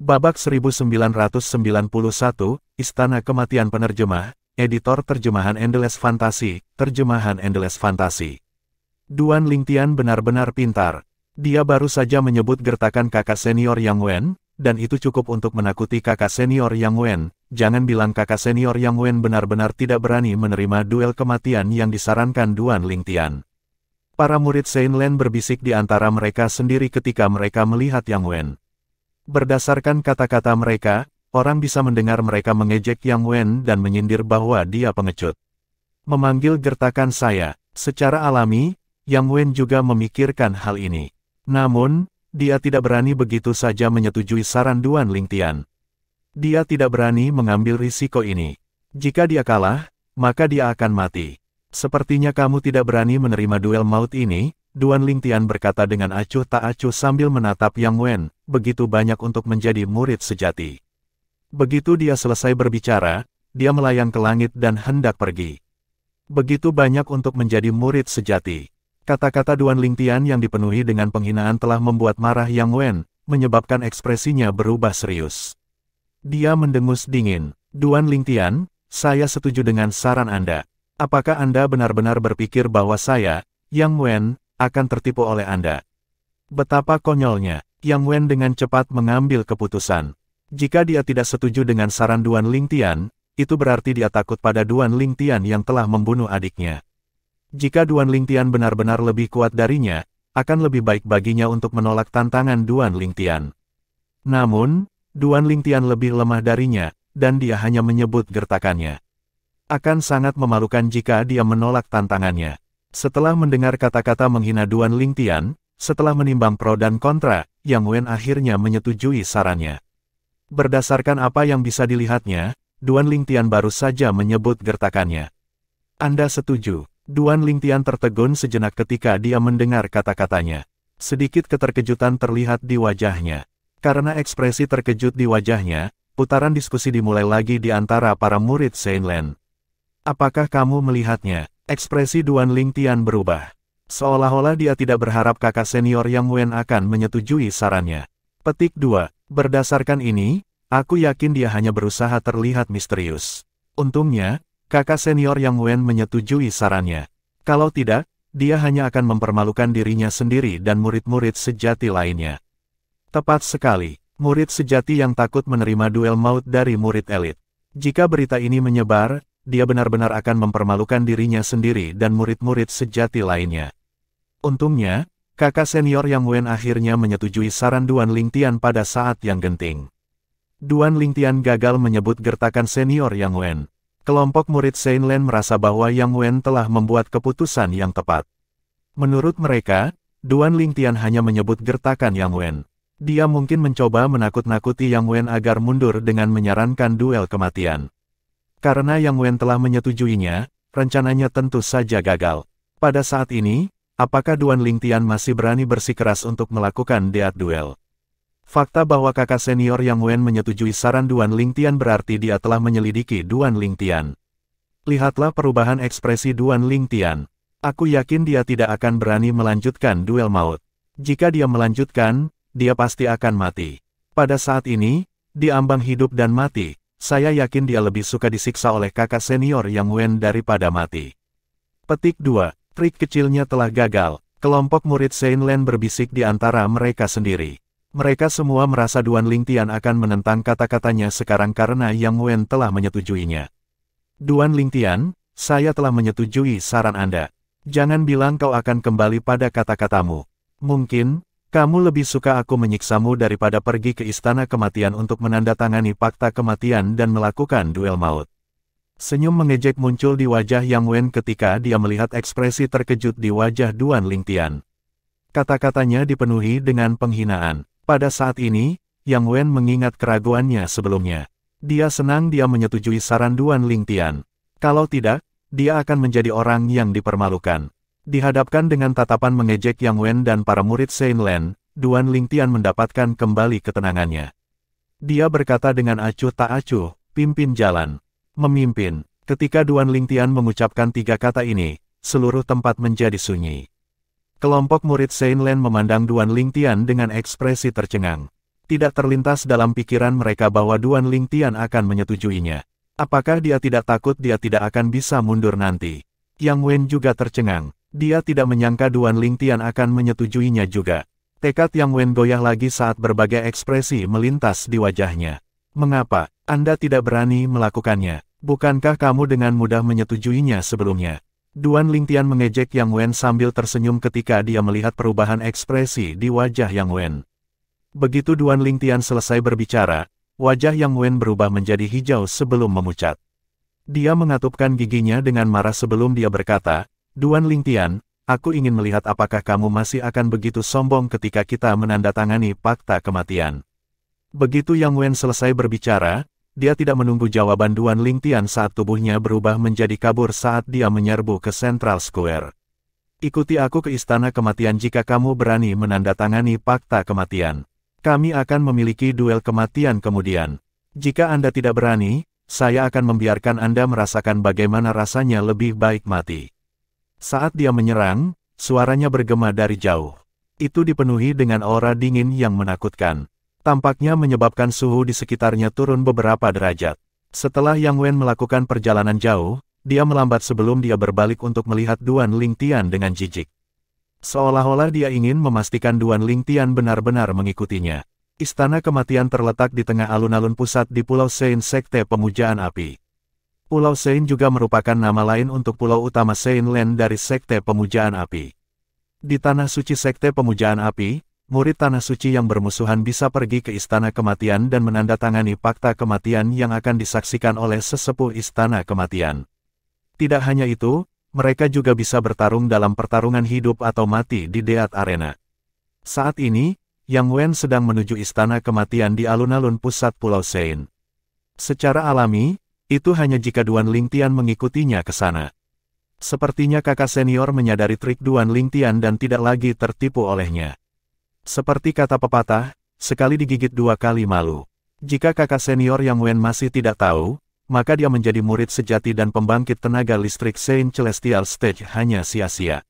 Babak 1991, Istana Kematian Penerjemah, Editor Terjemahan Endless Fantasy, Terjemahan Endless Fantasy. Duan Lingtian benar-benar pintar. Dia baru saja menyebut gertakan kakak senior Yang Wen, dan itu cukup untuk menakuti kakak senior Yang Wen. Jangan bilang kakak senior Yang Wen benar-benar tidak berani menerima duel kematian yang disarankan Duan Lingtian. Para murid Saint Lan berbisik di antara mereka sendiri ketika mereka melihat Yang Wen. Berdasarkan kata-kata mereka, orang bisa mendengar mereka mengejek Yang Wen dan menyindir bahwa dia pengecut. Memanggil gertakan saya, secara alami, Yang Wen juga memikirkan hal ini. Namun, dia tidak berani begitu saja menyetujui saran Duan Lingtian. Dia tidak berani mengambil risiko ini. Jika dia kalah, maka dia akan mati. Sepertinya kamu tidak berani menerima duel maut ini, Duan Lingtian berkata dengan acuh tak acuh sambil menatap Yang Wen, begitu banyak untuk menjadi murid sejati. Begitu dia selesai berbicara, dia melayang ke langit dan hendak pergi. Begitu banyak untuk menjadi murid sejati. Kata-kata Duan Lingtian yang dipenuhi dengan penghinaan telah membuat marah Yang Wen, menyebabkan ekspresinya berubah serius. Dia mendengus dingin. Duan Lingtian, saya setuju dengan saran Anda. Apakah Anda benar-benar berpikir bahwa saya, Yang Wen, akan tertipu oleh Anda? Betapa konyolnya, Yang Wen dengan cepat mengambil keputusan. Jika dia tidak setuju dengan saran Duan Lingtian, itu berarti dia takut pada Duan Lingtian yang telah membunuh adiknya. Jika Duan Lingtian benar-benar lebih kuat darinya, akan lebih baik baginya untuk menolak tantangan Duan Lingtian. Namun, Duan Lingtian lebih lemah darinya, dan dia hanya menyebut gertakannya. Akan sangat memalukan jika dia menolak tantangannya. Setelah mendengar kata-kata menghina Duan Lingtian, setelah menimbang pro dan kontra, Yang Wen akhirnya menyetujui sarannya. Berdasarkan apa yang bisa dilihatnya, Duan Lingtian baru saja menyebut gertakannya. Anda setuju? Duan Lingtian tertegun sejenak ketika dia mendengar kata-katanya. Sedikit keterkejutan terlihat di wajahnya. Karena ekspresi terkejut di wajahnya, putaran diskusi dimulai lagi di antara para murid Saint Lan. Apakah kamu melihatnya? Ekspresi Duan Lingtian berubah. Seolah-olah dia tidak berharap kakak senior Yang Wen akan menyetujui sarannya. Petik 2. Berdasarkan ini, aku yakin dia hanya berusaha terlihat misterius. Untungnya, kakak senior Yang Wen menyetujui sarannya. Kalau tidak, dia hanya akan mempermalukan dirinya sendiri dan murid-murid sejati lainnya. Tepat sekali, murid sejati yang takut menerima duel maut dari murid elit. Jika berita ini menyebar, dia benar-benar akan mempermalukan dirinya sendiri dan murid-murid sejati lainnya. Untungnya, kakak senior Yang Wen akhirnya menyetujui saran Duan Lingtian pada saat yang genting. Duan Lingtian gagal menyebut gertakan senior Yang Wen. Kelompok murid Saint Lan merasa bahwa Yang Wen telah membuat keputusan yang tepat. Menurut mereka, Duan Lingtian hanya menyebut gertakan Yang Wen. Dia mungkin mencoba menakut-nakuti Yang Wen agar mundur dengan menyarankan duel kematian. Karena Yang Wen telah menyetujuinya, rencananya tentu saja gagal. Pada saat ini, apakah Duan Lingtian masih berani bersikeras untuk melakukan duel? Fakta bahwa kakak senior Yang Wen menyetujui saran Duan Lingtian berarti dia telah menyelidiki Duan Lingtian. Lihatlah perubahan ekspresi Duan Lingtian. Aku yakin dia tidak akan berani melanjutkan duel maut. Jika dia melanjutkan, dia pasti akan mati. Pada saat ini, di ambang hidup dan mati, saya yakin dia lebih suka disiksa oleh kakak senior Yang Wen daripada mati. Petik 2. Trik kecilnya telah gagal. Kelompok murid Saint Lan berbisik di antara mereka sendiri. Mereka semua merasa Duan Lingtian akan menentang kata-katanya sekarang karena Yang Wen telah menyetujuinya. Duan Lingtian, saya telah menyetujui saran Anda. Jangan bilang kau akan kembali pada kata-katamu. Mungkin, kamu lebih suka aku menyiksamu daripada pergi ke Istana Kematian untuk menandatangani fakta kematian dan melakukan duel maut. Senyum mengejek muncul di wajah Yang Wen ketika dia melihat ekspresi terkejut di wajah Duan Lingtian. Kata-katanya dipenuhi dengan penghinaan. Pada saat ini, Yang Wen mengingat keraguannya sebelumnya. Dia senang dia menyetujui saran Duan Lingtian. Kalau tidak, dia akan menjadi orang yang dipermalukan. Dihadapkan dengan tatapan mengejek Yang Wen dan para murid Saint Lan, Duan Lingtian mendapatkan kembali ketenangannya. Dia berkata dengan acuh tak acuh, pimpin jalan. Memimpin. Ketika Duan Lingtian mengucapkan 3 kata ini, seluruh tempat menjadi sunyi. Kelompok murid Saint Lan memandang Duan Lingtian dengan ekspresi tercengang. Tidak terlintas dalam pikiran mereka bahwa Duan Lingtian akan menyetujuinya. Apakah dia tidak takut dia tidak akan bisa mundur nanti? Yang Wen juga tercengang. Dia tidak menyangka Duan Lingtian akan menyetujuinya juga. Tekad Yang Wen goyah lagi saat berbagai ekspresi melintas di wajahnya. Mengapa Anda tidak berani melakukannya? Bukankah kamu dengan mudah menyetujuinya sebelumnya? Duan Lingtian mengejek Yang Wen sambil tersenyum ketika dia melihat perubahan ekspresi di wajah Yang Wen. Begitu Duan Lingtian selesai berbicara, wajah Yang Wen berubah menjadi hijau sebelum memucat. Dia mengatupkan giginya dengan marah sebelum dia berkata, Duan Lingtian, aku ingin melihat apakah kamu masih akan begitu sombong ketika kita menandatangani fakta kematian. Begitu Yang Wen selesai berbicara, dia tidak menunggu jawaban Duan Lingtian saat tubuhnya berubah menjadi kabur saat dia menyerbu ke Central Square. Ikuti aku ke Istana Kematian jika kamu berani menandatangani fakta kematian. Kami akan memiliki duel kematian kemudian. Jika Anda tidak berani, saya akan membiarkan Anda merasakan bagaimana rasanya lebih baik mati. Saat dia menyerang, suaranya bergema dari jauh. Itu dipenuhi dengan aura dingin yang menakutkan. Tampaknya menyebabkan suhu di sekitarnya turun beberapa derajat. Setelah Yang Wen melakukan perjalanan jauh, dia melambat sebelum dia berbalik untuk melihat Duan Lingtian dengan jijik. Seolah-olah dia ingin memastikan Duan Lingtian benar-benar mengikutinya. Istana Kematian terletak di tengah alun-alun pusat di Pulau Sein Sekte Pemujaan Api. Pulau Sein juga merupakan nama lain untuk pulau utama Sein Land dari Sekte Pemujaan Api. Di Tanah Suci Sekte Pemujaan Api, murid Tanah Suci yang bermusuhan bisa pergi ke Istana Kematian dan menandatangani fakta kematian yang akan disaksikan oleh sesepuh Istana Kematian. Tidak hanya itu, mereka juga bisa bertarung dalam pertarungan hidup atau mati di Death Arena. Saat ini, Yang Wen sedang menuju Istana Kematian di alun-alun pusat Pulau Sein. Secara alami, itu hanya jika Duan Lingtian mengikutinya ke sana. Sepertinya kakak senior menyadari trik Duan Lingtian dan tidak lagi tertipu olehnya. Seperti kata pepatah, sekali digigit dua kali malu. Jika kakak senior Yang Wen masih tidak tahu, maka dia menjadi murid sejati dan pembangkit tenaga listrik Sein Celestial Stage hanya sia-sia.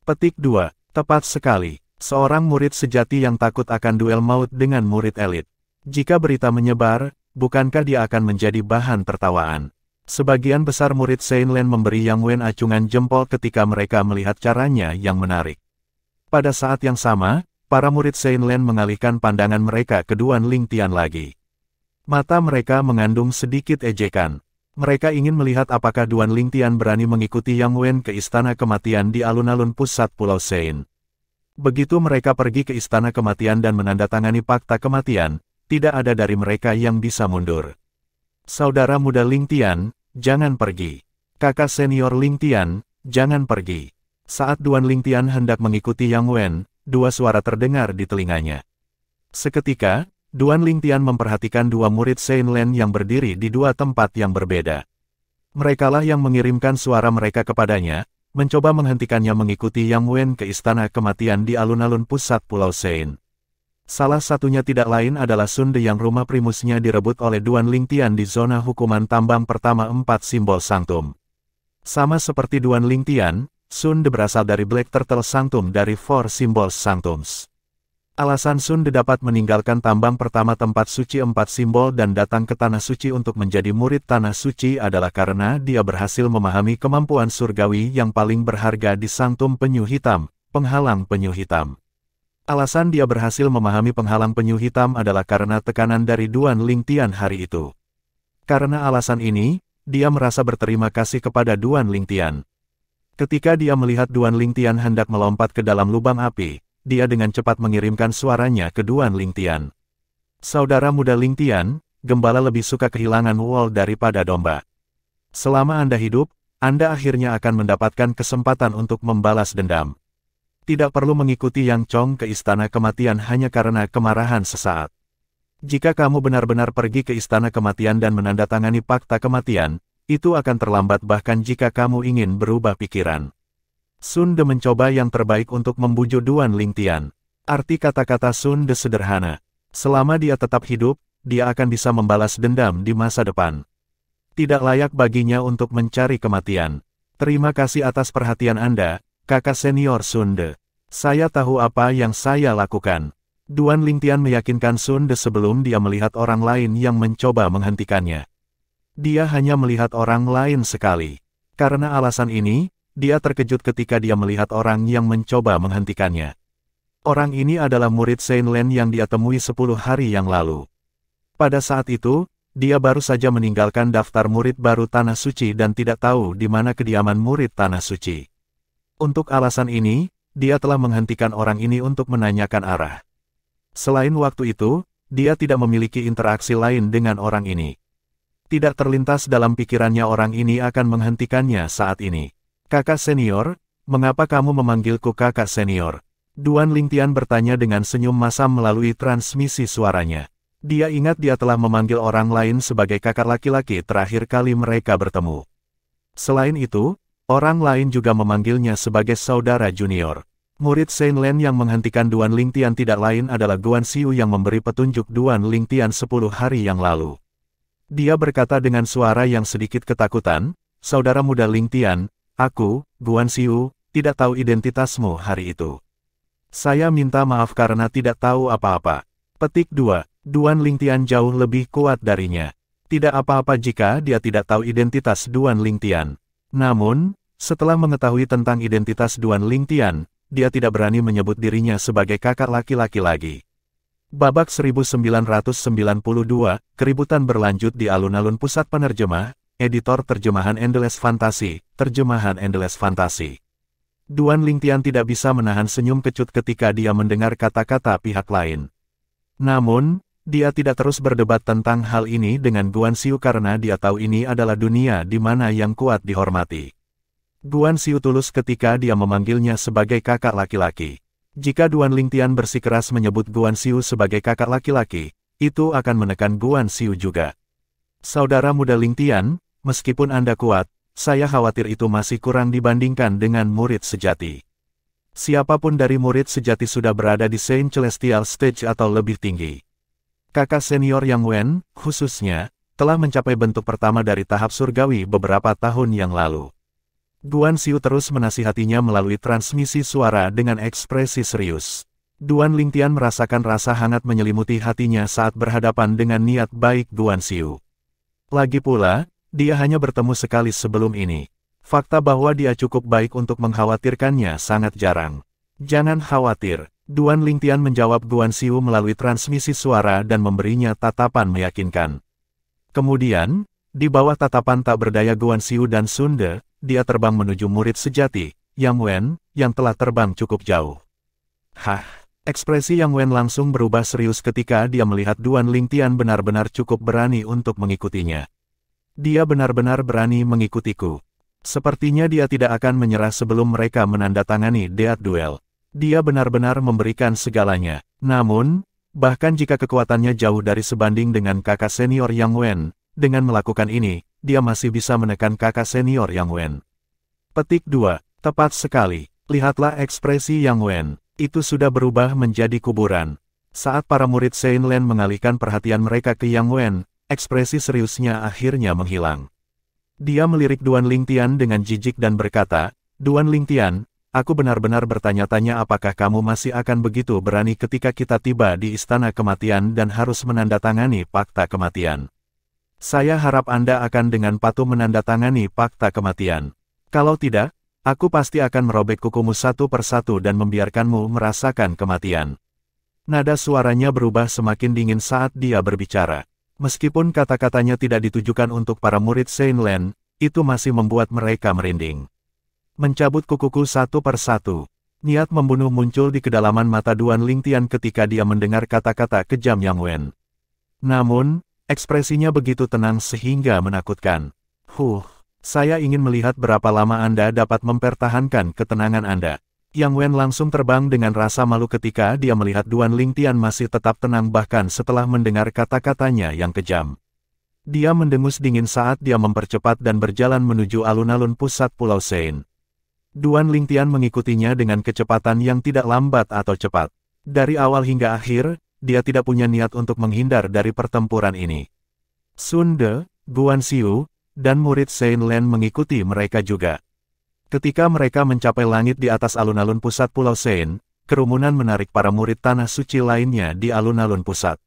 Petik 2. Tepat sekali. Seorang murid sejati yang takut akan duel maut dengan murid elit. Jika berita menyebar, bukankah dia akan menjadi bahan tertawaan? Sebagian besar murid Sein Land memberi Yang Wen acungan jempol ketika mereka melihat caranya yang menarik. Pada saat yang sama, para murid Sein Land mengalihkan pandangan mereka ke Duan Lingtian lagi. Mata mereka mengandung sedikit ejekan. Mereka ingin melihat apakah Duan Lingtian berani mengikuti Yang Wen ke Istana Kematian di alun-alun pusat Pulau Sein. Begitu mereka pergi ke Istana Kematian dan menandatangani fakta kematian, tidak ada dari mereka yang bisa mundur. Saudara muda Lingtian, jangan pergi. Kakak senior Lingtian, jangan pergi. Saat Duan Lingtian hendak mengikuti Yang Wen, dua suara terdengar di telinganya. Seketika, Duan Lingtian memperhatikan dua murid Sein Land yang berdiri di dua tempat yang berbeda. Merekalah yang mengirimkan suara mereka kepadanya, mencoba menghentikannya mengikuti Yang Wen ke Istana Kematian di alun-alun pusat Pulau Sein. Salah satunya tidak lain adalah Sun De yang rumah primusnya direbut oleh Duan Lingtian di zona hukuman tambang pertama 4 simbol Sanctum. Sama seperti Duan Lingtian, Sun De berasal dari Black Turtle Sanctum dari 4 simbol Sanctums. Alasan Sun De dapat meninggalkan tambang pertama tempat suci 4 simbol dan datang ke Tanah Suci untuk menjadi murid Tanah Suci adalah karena dia berhasil memahami kemampuan surgawi yang paling berharga di Sanctum Penyu Hitam, penghalang penyu hitam. Alasan dia berhasil memahami penghalang penyu hitam adalah karena tekanan dari Duan Lingtian hari itu. Karena alasan ini, dia merasa berterima kasih kepada Duan Lingtian. Ketika dia melihat Duan Lingtian hendak melompat ke dalam lubang api, dia dengan cepat mengirimkan suaranya ke Duan Lingtian. Saudara muda Lingtian, gembala lebih suka kehilangan wol daripada domba. Selama Anda hidup, Anda akhirnya akan mendapatkan kesempatan untuk membalas dendam. Tidak perlu mengikuti Yang Chong ke Istana Kematian hanya karena kemarahan sesaat. Jika kamu benar-benar pergi ke Istana Kematian dan menandatangani fakta kematian, itu akan terlambat bahkan jika kamu ingin berubah pikiran. Sun De mencoba yang terbaik untuk membujuk Duan Lingtian. Arti kata-kata Sun De sederhana. Selama dia tetap hidup, dia akan bisa membalas dendam di masa depan. Tidak layak baginya untuk mencari kematian. Terima kasih atas perhatian Anda, kakak senior Sun De. Saya tahu apa yang saya lakukan. Duan Lingtian meyakinkan Sun De sebelum dia melihat orang lain yang mencoba menghentikannya. Dia hanya melihat orang lain sekali. Karena alasan ini, dia terkejut ketika dia melihat orang yang mencoba menghentikannya. Orang ini adalah murid Saint Len yang dia temui 10 hari yang lalu. Pada saat itu, dia baru saja meninggalkan daftar murid baru Tanah Suci dan tidak tahu di mana kediaman murid Tanah Suci. Untuk alasan ini, dia telah menghentikan orang ini untuk menanyakan arah. Selain waktu itu, dia tidak memiliki interaksi lain dengan orang ini. Tidak terlintas dalam pikirannya orang ini akan menghentikannya saat ini. Kakak senior, mengapa kamu memanggilku kakak senior? Duan Lingtian bertanya dengan senyum masam melalui transmisi suaranya. Dia ingat dia telah memanggil orang lain sebagai kakak laki-laki terakhir kali mereka bertemu. Selain itu, orang lain juga memanggilnya sebagai saudara junior. Murid Saint Len yang menghentikan Duan Lingtian tidak lain adalah Guan Xiu yang memberi petunjuk Duan Lingtian 10 hari yang lalu. Dia berkata dengan suara yang sedikit ketakutan, "Saudara muda Lingtian, aku, Guan Xiu, tidak tahu identitasmu hari itu. Saya minta maaf karena tidak tahu apa-apa." Petik 2. Duan Lingtian jauh lebih kuat darinya. Tidak apa-apa jika dia tidak tahu identitas Duan Lingtian. Namun, setelah mengetahui tentang identitas Duan Lingtian, dia tidak berani menyebut dirinya sebagai kakak laki-laki lagi. Babak 1992, keributan berlanjut di alun-alun pusat penerjemah, editor terjemahan Endless Fantasy, terjemahan Endless Fantasy. Duan Lingtian tidak bisa menahan senyum kecut ketika dia mendengar kata-kata pihak lain. Namun, dia tidak terus berdebat tentang hal ini dengan Guan Xiu karena dia tahu ini adalah dunia di mana yang kuat dihormati. Guan Xiu tulus ketika dia memanggilnya sebagai kakak laki-laki. Jika Duan Lingtian bersikeras menyebut Guan Xiu sebagai kakak laki-laki, itu akan menekan Guan Xiu juga. Saudara muda Lingtian, meskipun Anda kuat, saya khawatir itu masih kurang dibandingkan dengan murid sejati. Siapapun dari murid sejati sudah berada di Saint Celestial Stage atau lebih tinggi. Kakak senior Yang Wen, khususnya, telah mencapai bentuk pertama dari tahap surgawi beberapa tahun yang lalu. Guan Xiu terus menasihatinya melalui transmisi suara dengan ekspresi serius. Duan Lingtian merasakan rasa hangat menyelimuti hatinya saat berhadapan dengan niat baik Guan Xiu. Lagi pula, dia hanya bertemu sekali sebelum ini. Fakta bahwa dia cukup baik untuk mengkhawatirkannya sangat jarang. Jangan khawatir, Duan Lingtian menjawab Guan Xiu melalui transmisi suara dan memberinya tatapan meyakinkan. Kemudian, di bawah tatapan tak berdaya Guan Xiu dan Sun De, dia terbang menuju murid sejati, Yang Wen, yang telah terbang cukup jauh. Hah, ekspresi Yang Wen langsung berubah serius ketika dia melihat Duan Lingtian benar-benar cukup berani untuk mengikutinya. Dia benar-benar berani mengikutiku. Sepertinya dia tidak akan menyerah sebelum mereka menandatangani Deat Duel. Dia benar-benar memberikan segalanya. Namun, bahkan jika kekuatannya jauh dari sebanding dengan kakak senior Yang Wen, dengan melakukan ini, dia masih bisa menekan kakak senior Yang Wen. Petik 2. Tepat sekali. Lihatlah ekspresi Yang Wen. Itu sudah berubah menjadi kuburan. Saat para murid Saint Len mengalihkan perhatian mereka ke Yang Wen, ekspresi seriusnya akhirnya menghilang. Dia melirik Duan Lingtian dengan jijik dan berkata, "Duan Lingtian, aku benar-benar bertanya-tanya apakah kamu masih akan begitu berani ketika kita tiba di Istana Kematian dan harus menandatangani Fakta Kematian. Saya harap Anda akan dengan patuh menandatangani Fakta Kematian. Kalau tidak, aku pasti akan merobek kukumu satu persatu dan membiarkanmu merasakan kematian." Nada suaranya berubah semakin dingin saat dia berbicara. Meskipun kata-katanya tidak ditujukan untuk para murid Saint Len, itu masih membuat mereka merinding. Mencabut kukuku satu persatu. Niat membunuh muncul di kedalaman mata Duan Lingtian ketika dia mendengar kata-kata kejam Yang Wen. Namun, ekspresinya begitu tenang sehingga menakutkan. Saya ingin melihat berapa lama Anda dapat mempertahankan ketenangan Anda." Yang Wen langsung terbang dengan rasa malu ketika dia melihat Duan Lingtian masih tetap tenang bahkan setelah mendengar kata-katanya yang kejam. Dia mendengus dingin saat dia mempercepat dan berjalan menuju alun-alun pusat Pulau Saint. Duan Lingtian mengikutinya dengan kecepatan yang tidak lambat atau cepat. Dari awal hingga akhir, dia tidak punya niat untuk menghindar dari pertempuran ini. Sun De, Guan Xiu, dan murid Saint Len mengikuti mereka juga. Ketika mereka mencapai langit di atas alun-alun pusat Pulau Saint, kerumunan menarik para murid tanah suci lainnya di alun-alun pusat.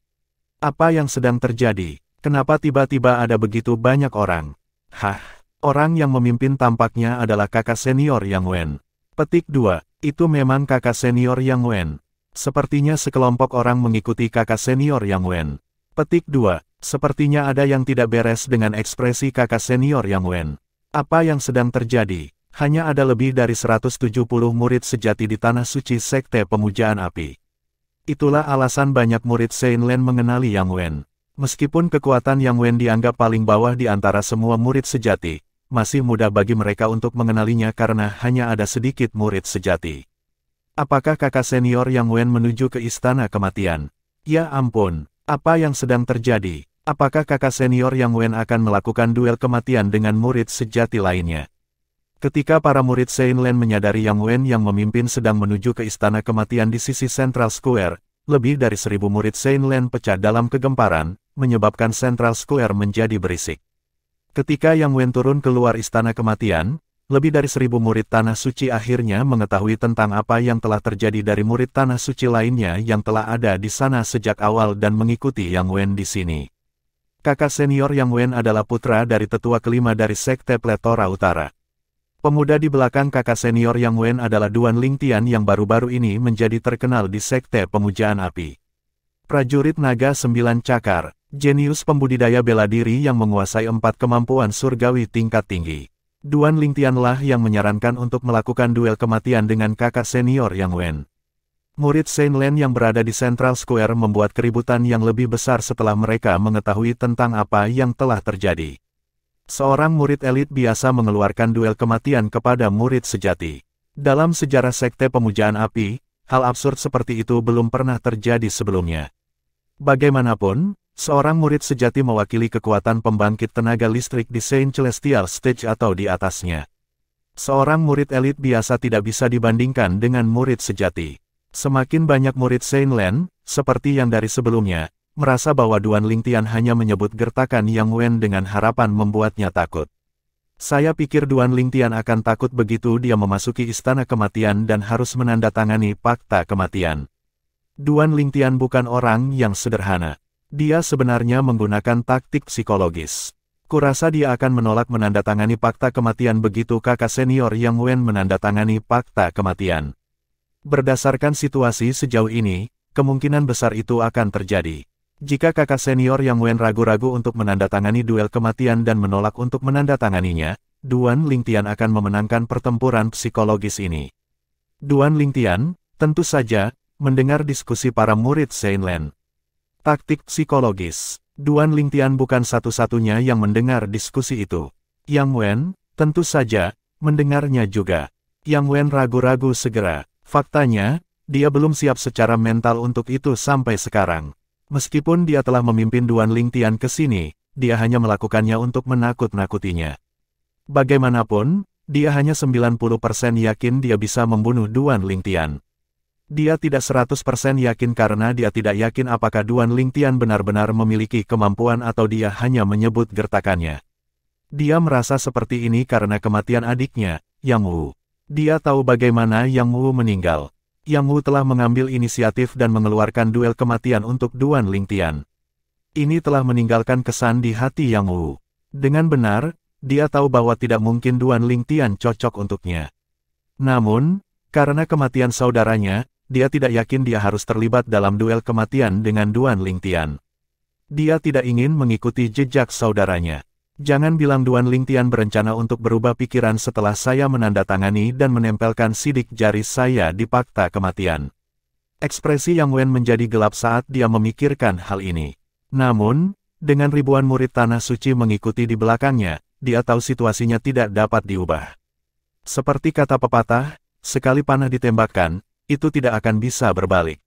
Apa yang sedang terjadi? Kenapa tiba-tiba ada begitu banyak orang? Hah, orang yang memimpin tampaknya adalah kakak senior Yang Wen. Petik 2, itu memang kakak senior Yang Wen. Sepertinya sekelompok orang mengikuti kakak senior Yang Wen. Petik 2, sepertinya ada yang tidak beres dengan ekspresi kakak senior Yang Wen. Apa yang sedang terjadi? Hanya ada lebih dari 170 murid sejati di Tanah Suci Sekte Pemujaan Api. Itulah alasan banyak murid Shenlen mengenali Yang Wen. Meskipun kekuatan Yang Wen dianggap paling bawah di antara semua murid sejati, masih mudah bagi mereka untuk mengenalinya karena hanya ada sedikit murid sejati. Apakah kakak senior Yang Wen menuju ke Istana Kematian? Ya ampun, apa yang sedang terjadi? Apakah kakak senior Yang Wen akan melakukan duel kematian dengan murid sejati lainnya? Ketika para murid Shenlen menyadari Yang Wen yang memimpin sedang menuju ke Istana Kematian di sisi Central Square, lebih dari 1000 murid Shenlen pecah dalam kegemparan, menyebabkan Central Square menjadi berisik. Ketika Yang Wen turun keluar Istana Kematian, lebih dari 1000 murid Tanah Suci akhirnya mengetahui tentang apa yang telah terjadi dari murid Tanah Suci lainnya yang telah ada di sana sejak awal dan mengikuti Yang Wen di sini. Kakak senior Yang Wen adalah putra dari tetua kelima dari Sekte Pletora Utara. Pemuda di belakang kakak senior Yang Wen adalah Duan Lingtian yang baru-baru ini menjadi terkenal di Sekte Pemujaan Api. Prajurit Naga 9 Cakar, jenius pembudidaya bela diri yang menguasai 4 kemampuan surgawi tingkat tinggi. Duan Lingtianlah yang menyarankan untuk melakukan duel kematian dengan kakak senior Yang Wen. Murid Shenlen yang berada di Central Square membuat keributan yang lebih besar setelah mereka mengetahui tentang apa yang telah terjadi. Seorang murid elit biasa mengeluarkan duel kematian kepada murid sejati. Dalam sejarah Sekte Pemujaan Api, hal absurd seperti itu belum pernah terjadi sebelumnya. Bagaimanapun, seorang murid sejati mewakili kekuatan pembangkit tenaga listrik di Saint Celestial Stage atau di atasnya. Seorang murid elit biasa tidak bisa dibandingkan dengan murid sejati. Semakin banyak murid Shenlen, seperti yang dari sebelumnya, merasa bahwa Duan Lingtian hanya menyebut gertakan Yang Wen dengan harapan membuatnya takut. Saya pikir Duan Lingtian akan takut begitu dia memasuki Istana Kematian dan harus menandatangani Fakta Kematian. Duan Lingtian bukan orang yang sederhana. Dia sebenarnya menggunakan taktik psikologis. Kurasa dia akan menolak menandatangani Fakta Kematian begitu kakak senior Yang Wen menandatangani Fakta Kematian. Berdasarkan situasi sejauh ini, kemungkinan besar itu akan terjadi. Jika kakak senior Yang Wen ragu-ragu untuk menandatangani duel kematian dan menolak untuk menandatanganinya, Duan Lingtian akan memenangkan pertempuran psikologis ini. Duan Lingtian, tentu saja, mendengar diskusi para murid Shenlen. Taktik psikologis. Duan Lingtian bukan satu-satunya yang mendengar diskusi itu. Yang Wen, tentu saja, mendengarnya juga. Yang Wen ragu-ragu segera. Faktanya, dia belum siap secara mental untuk itu sampai sekarang. Meskipun dia telah memimpin Duan Lingtian ke sini, dia hanya melakukannya untuk menakut-nakutinya. Bagaimanapun, dia hanya 90% yakin dia bisa membunuh Duan Lingtian. Dia tidak 100% yakin karena dia tidak yakin apakah Duan Lingtian benar-benar memiliki kemampuan atau dia hanya menyebut gertakannya. Dia merasa seperti ini karena kematian adiknya, Yang Wu. Dia tahu bagaimana Yang Wu meninggal. Yang Wu telah mengambil inisiatif dan mengeluarkan duel kematian untuk Duan Lingtian. Ini telah meninggalkan kesan di hati Yang Wu. Dengan benar, dia tahu bahwa tidak mungkin Duan Lingtian cocok untuknya. Namun, karena kematian saudaranya, dia tidak yakin dia harus terlibat dalam duel kematian dengan Duan Lingtian. Dia tidak ingin mengikuti jejak saudaranya. Jangan bilang Duan Lingtian berencana untuk berubah pikiran setelah saya menandatangani dan menempelkan sidik jari saya di Fakta Kematian. Ekspresi Yang Wen menjadi gelap saat dia memikirkan hal ini. Namun, dengan ribuan murid Tanah Suci mengikuti di belakangnya, dia tahu situasinya tidak dapat diubah. Seperti kata pepatah, sekali panah ditembakkan, itu tidak akan bisa berbalik.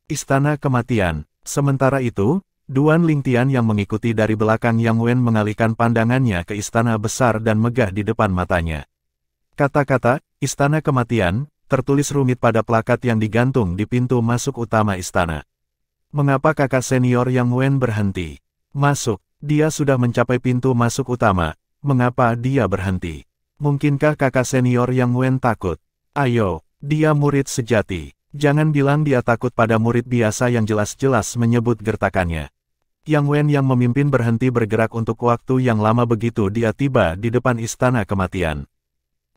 Istana Kematian. Sementara itu, Duan Lingtian yang mengikuti dari belakang Yang Wen mengalihkan pandangannya ke istana besar dan megah di depan matanya. Kata-kata, Istana Kematian, tertulis rumit pada plakat yang digantung di pintu masuk utama istana. Mengapa kakak senior Yang Wen berhenti? Masuk, dia sudah mencapai pintu masuk utama, mengapa dia berhenti? Mungkinkah kakak senior Yang Wen takut? Ayo, dia murid sejati. Jangan bilang dia takut pada murid biasa yang jelas-jelas menyebut gertakannya. Yang Wen yang memimpin berhenti bergerak untuk waktu yang lama begitu dia tiba di depan istana kematian.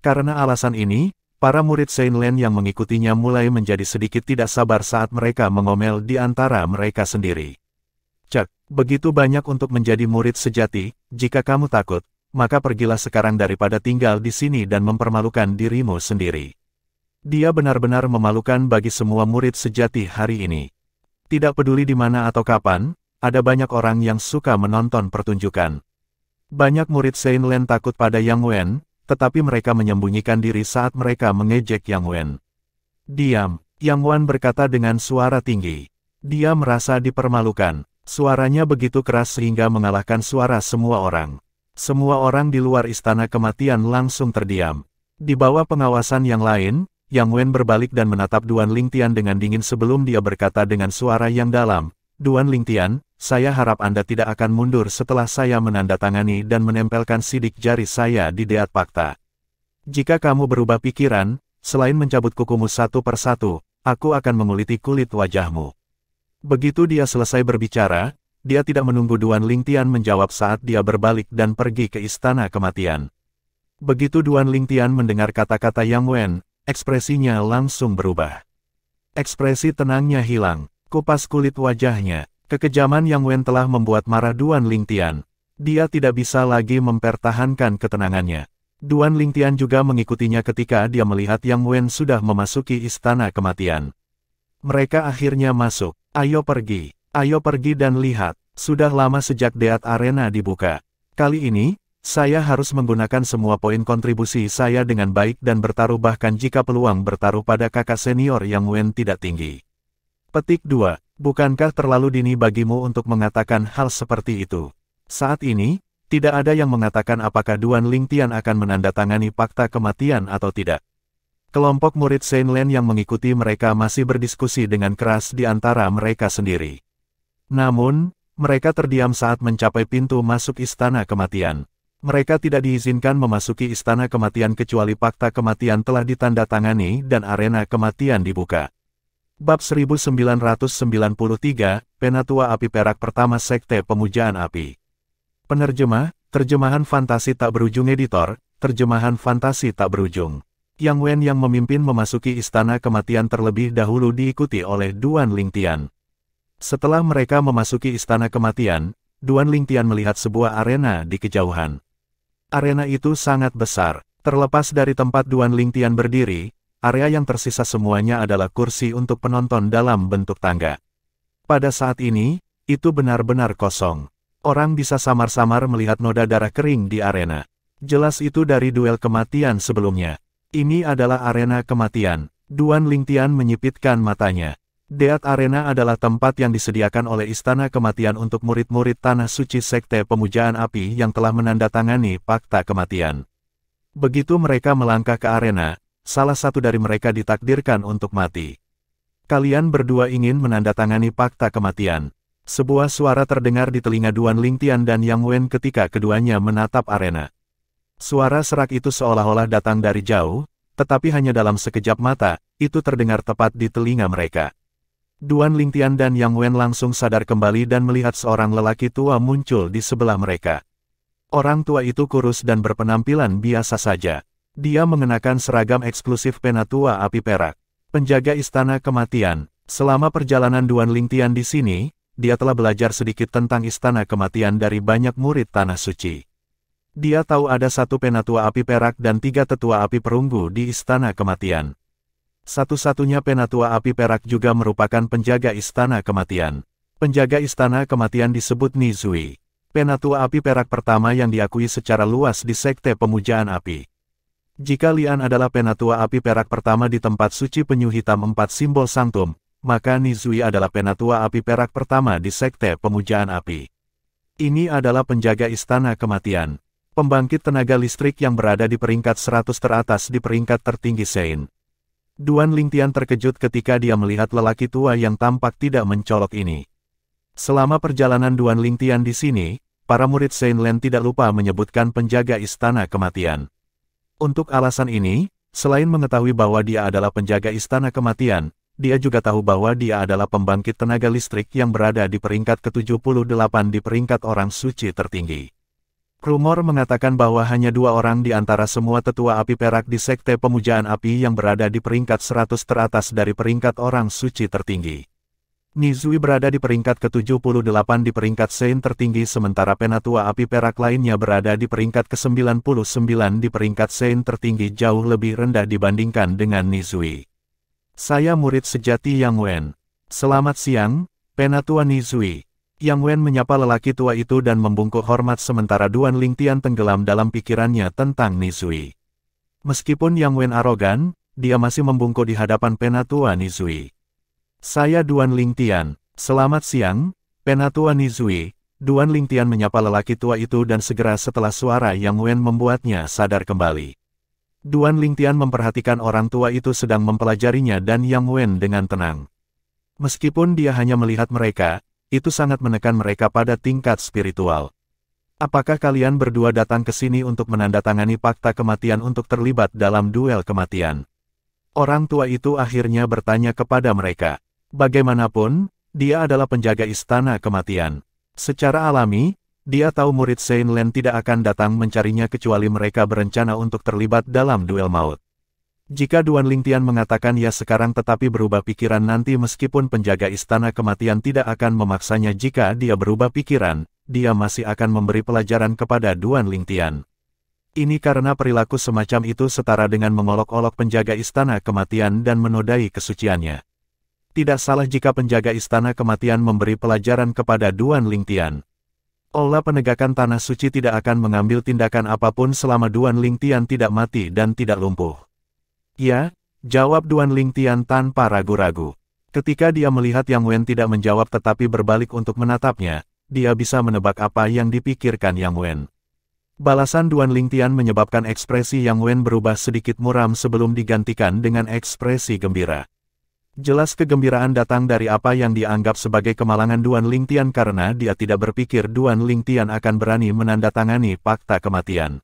Karena alasan ini, para murid Saint Lan yang mengikutinya mulai menjadi sedikit tidak sabar saat mereka mengomel di antara mereka sendiri. Cek, begitu banyak untuk menjadi murid sejati, jika kamu takut, maka pergilah sekarang daripada tinggal di sini dan mempermalukan dirimu sendiri. Dia benar-benar memalukan bagi semua murid sejati hari ini. Tidak peduli di mana atau kapan, ada banyak orang yang suka menonton pertunjukan. Banyak murid Saint Lan takut pada Yang Wen, tetapi mereka menyembunyikan diri saat mereka mengejek Yang Wen. Diam, Yang Wen berkata dengan suara tinggi. Dia merasa dipermalukan. Suaranya begitu keras sehingga mengalahkan suara semua orang. Semua orang di luar istana kematian langsung terdiam. Di bawah pengawasan yang lain, Yang Wen berbalik dan menatap Duan Lingtian dengan dingin sebelum dia berkata dengan suara yang dalam, Duan Lingtian, saya harap Anda tidak akan mundur setelah saya menandatangani dan menempelkan sidik jari saya di Deat Fakta. Jika kamu berubah pikiran, selain mencabut kukumu satu persatu, aku akan menguliti kulit wajahmu. Begitu dia selesai berbicara, dia tidak menunggu Duan Lingtian menjawab saat dia berbalik dan pergi ke istana kematian. Begitu Duan Lingtian mendengar kata-kata Yang Wen, ekspresinya langsung berubah. Ekspresi tenangnya hilang, kupas kulit wajahnya. Kekejaman Yang Wen telah membuat marah Duan Lingtian. Dia tidak bisa lagi mempertahankan ketenangannya. Duan Lingtian juga mengikutinya ketika dia melihat Yang Wen sudah memasuki istana kematian. Mereka akhirnya masuk. Ayo pergi dan lihat. Sudah lama sejak Deat Arena dibuka. Kali ini, saya harus menggunakan semua poin kontribusi saya dengan baik dan bertaruh bahkan jika peluang bertaruh pada kakak senior Yang Wen tidak tinggi. Petik 2. Bukankah terlalu dini bagimu untuk mengatakan hal seperti itu? Saat ini, tidak ada yang mengatakan apakah Duan Lingtian akan menandatangani fakta kematian atau tidak. Kelompok murid Saint Lan yang mengikuti mereka masih berdiskusi dengan keras di antara mereka sendiri. Namun, mereka terdiam saat mencapai pintu masuk istana kematian. Mereka tidak diizinkan memasuki istana kematian kecuali fakta kematian telah ditandatangani dan arena kematian dibuka. Bab 1993, Penatua Api Perak Pertama Sekte Pemujaan Api. Penerjemah, Terjemahan Fantasi Tak Berujung Editor, Terjemahan Fantasi Tak Berujung. Yang Wen yang memimpin memasuki istana kematian terlebih dahulu diikuti oleh Duan Lingtian. Setelah mereka memasuki istana kematian, Duan Lingtian melihat sebuah arena di kejauhan. Arena itu sangat besar, terlepas dari tempat Duan Lingtian berdiri. Area yang tersisa semuanya adalah kursi untuk penonton dalam bentuk tangga. Pada saat ini, itu benar-benar kosong. Orang bisa samar-samar melihat noda darah kering di arena. Jelas itu dari duel kematian sebelumnya. Ini adalah arena kematian. Duan Lingtian menyipitkan matanya. Deat Arena adalah tempat yang disediakan oleh Istana Kematian untuk murid-murid Tanah Suci Sekte Pemujaan Api yang telah menandatangani fakta kematian. Begitu mereka melangkah ke arena, salah satu dari mereka ditakdirkan untuk mati. Kalian berdua ingin menandatangani fakta kematian. Sebuah suara terdengar di telinga Duan Lingtian dan Yang Wen ketika keduanya menatap arena. Suara serak itu seolah-olah datang dari jauh, tetapi hanya dalam sekejap mata, itu terdengar tepat di telinga mereka. Duan Lingtian dan Yang Wen langsung sadar kembali dan melihat seorang lelaki tua muncul di sebelah mereka. Orang tua itu kurus dan berpenampilan biasa saja. Dia mengenakan seragam eksklusif Penatua Api Perak, penjaga Istana Kematian. Selama perjalanan Duan Lingtian di sini, dia telah belajar sedikit tentang Istana Kematian dari banyak murid Tanah Suci. Dia tahu ada satu Penatua Api Perak dan 3 tetua api perunggu di Istana Kematian. Satu-satunya Penatua Api Perak juga merupakan penjaga Istana Kematian. Penjaga Istana Kematian disebut Nizui, Penatua Api Perak pertama yang diakui secara luas di Sekte Pemujaan Api. Jika Lian adalah Penatua Api Perak pertama di tempat suci penyu hitam 4 simbol Sanctum, maka Nizui adalah Penatua Api Perak pertama di Sekte Pemujaan Api. Ini adalah penjaga Istana Kematian, pembangkit tenaga listrik yang berada di peringkat 100 teratas di peringkat tertinggi Sein. Duan Lingtian terkejut ketika dia melihat lelaki tua yang tampak tidak mencolok ini. Selama perjalanan Duan Lingtian di sini, para murid Saint Lan tidak lupa menyebutkan penjaga Istana Kematian. Untuk alasan ini, selain mengetahui bahwa dia adalah penjaga Istana Kematian, dia juga tahu bahwa dia adalah pembangkit tenaga listrik yang berada di peringkat ke-78 di peringkat orang suci tertinggi. Rumor mengatakan bahwa hanya 2 orang di antara semua tetua api perak di sekte pemujaan api yang berada di peringkat 100 teratas dari peringkat orang suci tertinggi. Nizui berada di peringkat ke-78 di peringkat Sein tertinggi sementara penatua api perak lainnya berada di peringkat ke-99 di peringkat Sein tertinggi jauh lebih rendah dibandingkan dengan Nizui. Saya murid sejati Yang Wen. Selamat siang, penatua Nizui. Yang Wen menyapa lelaki tua itu dan membungkuk hormat sementara Duan Lingtian tenggelam dalam pikirannya tentang Nizui. Meskipun Yang Wen arogan, dia masih membungkuk di hadapan penatua Nizui. Saya Duan Lingtian. Selamat siang, penatua Nizui. Duan Lingtian menyapa lelaki tua itu dan segera setelah suara Yang Wen membuatnya sadar kembali. Duan Lingtian memperhatikan orang tua itu sedang mempelajarinya dan Yang Wen dengan tenang. Meskipun dia hanya melihat mereka, itu sangat menekan mereka pada tingkat spiritual. Apakah kalian berdua datang ke sini untuk menandatangani fakta kematian untuk terlibat dalam duel kematian? Orang tua itu akhirnya bertanya kepada mereka. Bagaimanapun, dia adalah penjaga istana kematian. Secara alami, dia tahu murid Sein Len tidak akan datang mencarinya kecuali mereka berencana untuk terlibat dalam duel maut. Jika Duan Lingtian mengatakan ya sekarang tetapi berubah pikiran nanti meskipun penjaga istana kematian tidak akan memaksanya jika dia berubah pikiran, dia masih akan memberi pelajaran kepada Duan Lingtian. Ini karena perilaku semacam itu setara dengan mengolok-olok penjaga istana kematian dan menodai kesuciannya. Tidak salah jika penjaga istana kematian memberi pelajaran kepada Duan Lingtian. Aula penegakan tanah suci tidak akan mengambil tindakan apapun selama Duan Lingtian tidak mati dan tidak lumpuh. Ya, jawab Duan Lingtian tanpa ragu-ragu. Ketika dia melihat Yang Wen tidak menjawab tetapi berbalik untuk menatapnya, dia bisa menebak apa yang dipikirkan Yang Wen. Balasan Duan Lingtian menyebabkan ekspresi Yang Wen berubah sedikit muram sebelum digantikan dengan ekspresi gembira. Jelas kegembiraan datang dari apa yang dianggap sebagai kemalangan Duan Lingtian karena dia tidak berpikir Duan Lingtian akan berani menandatangani fakta kematian.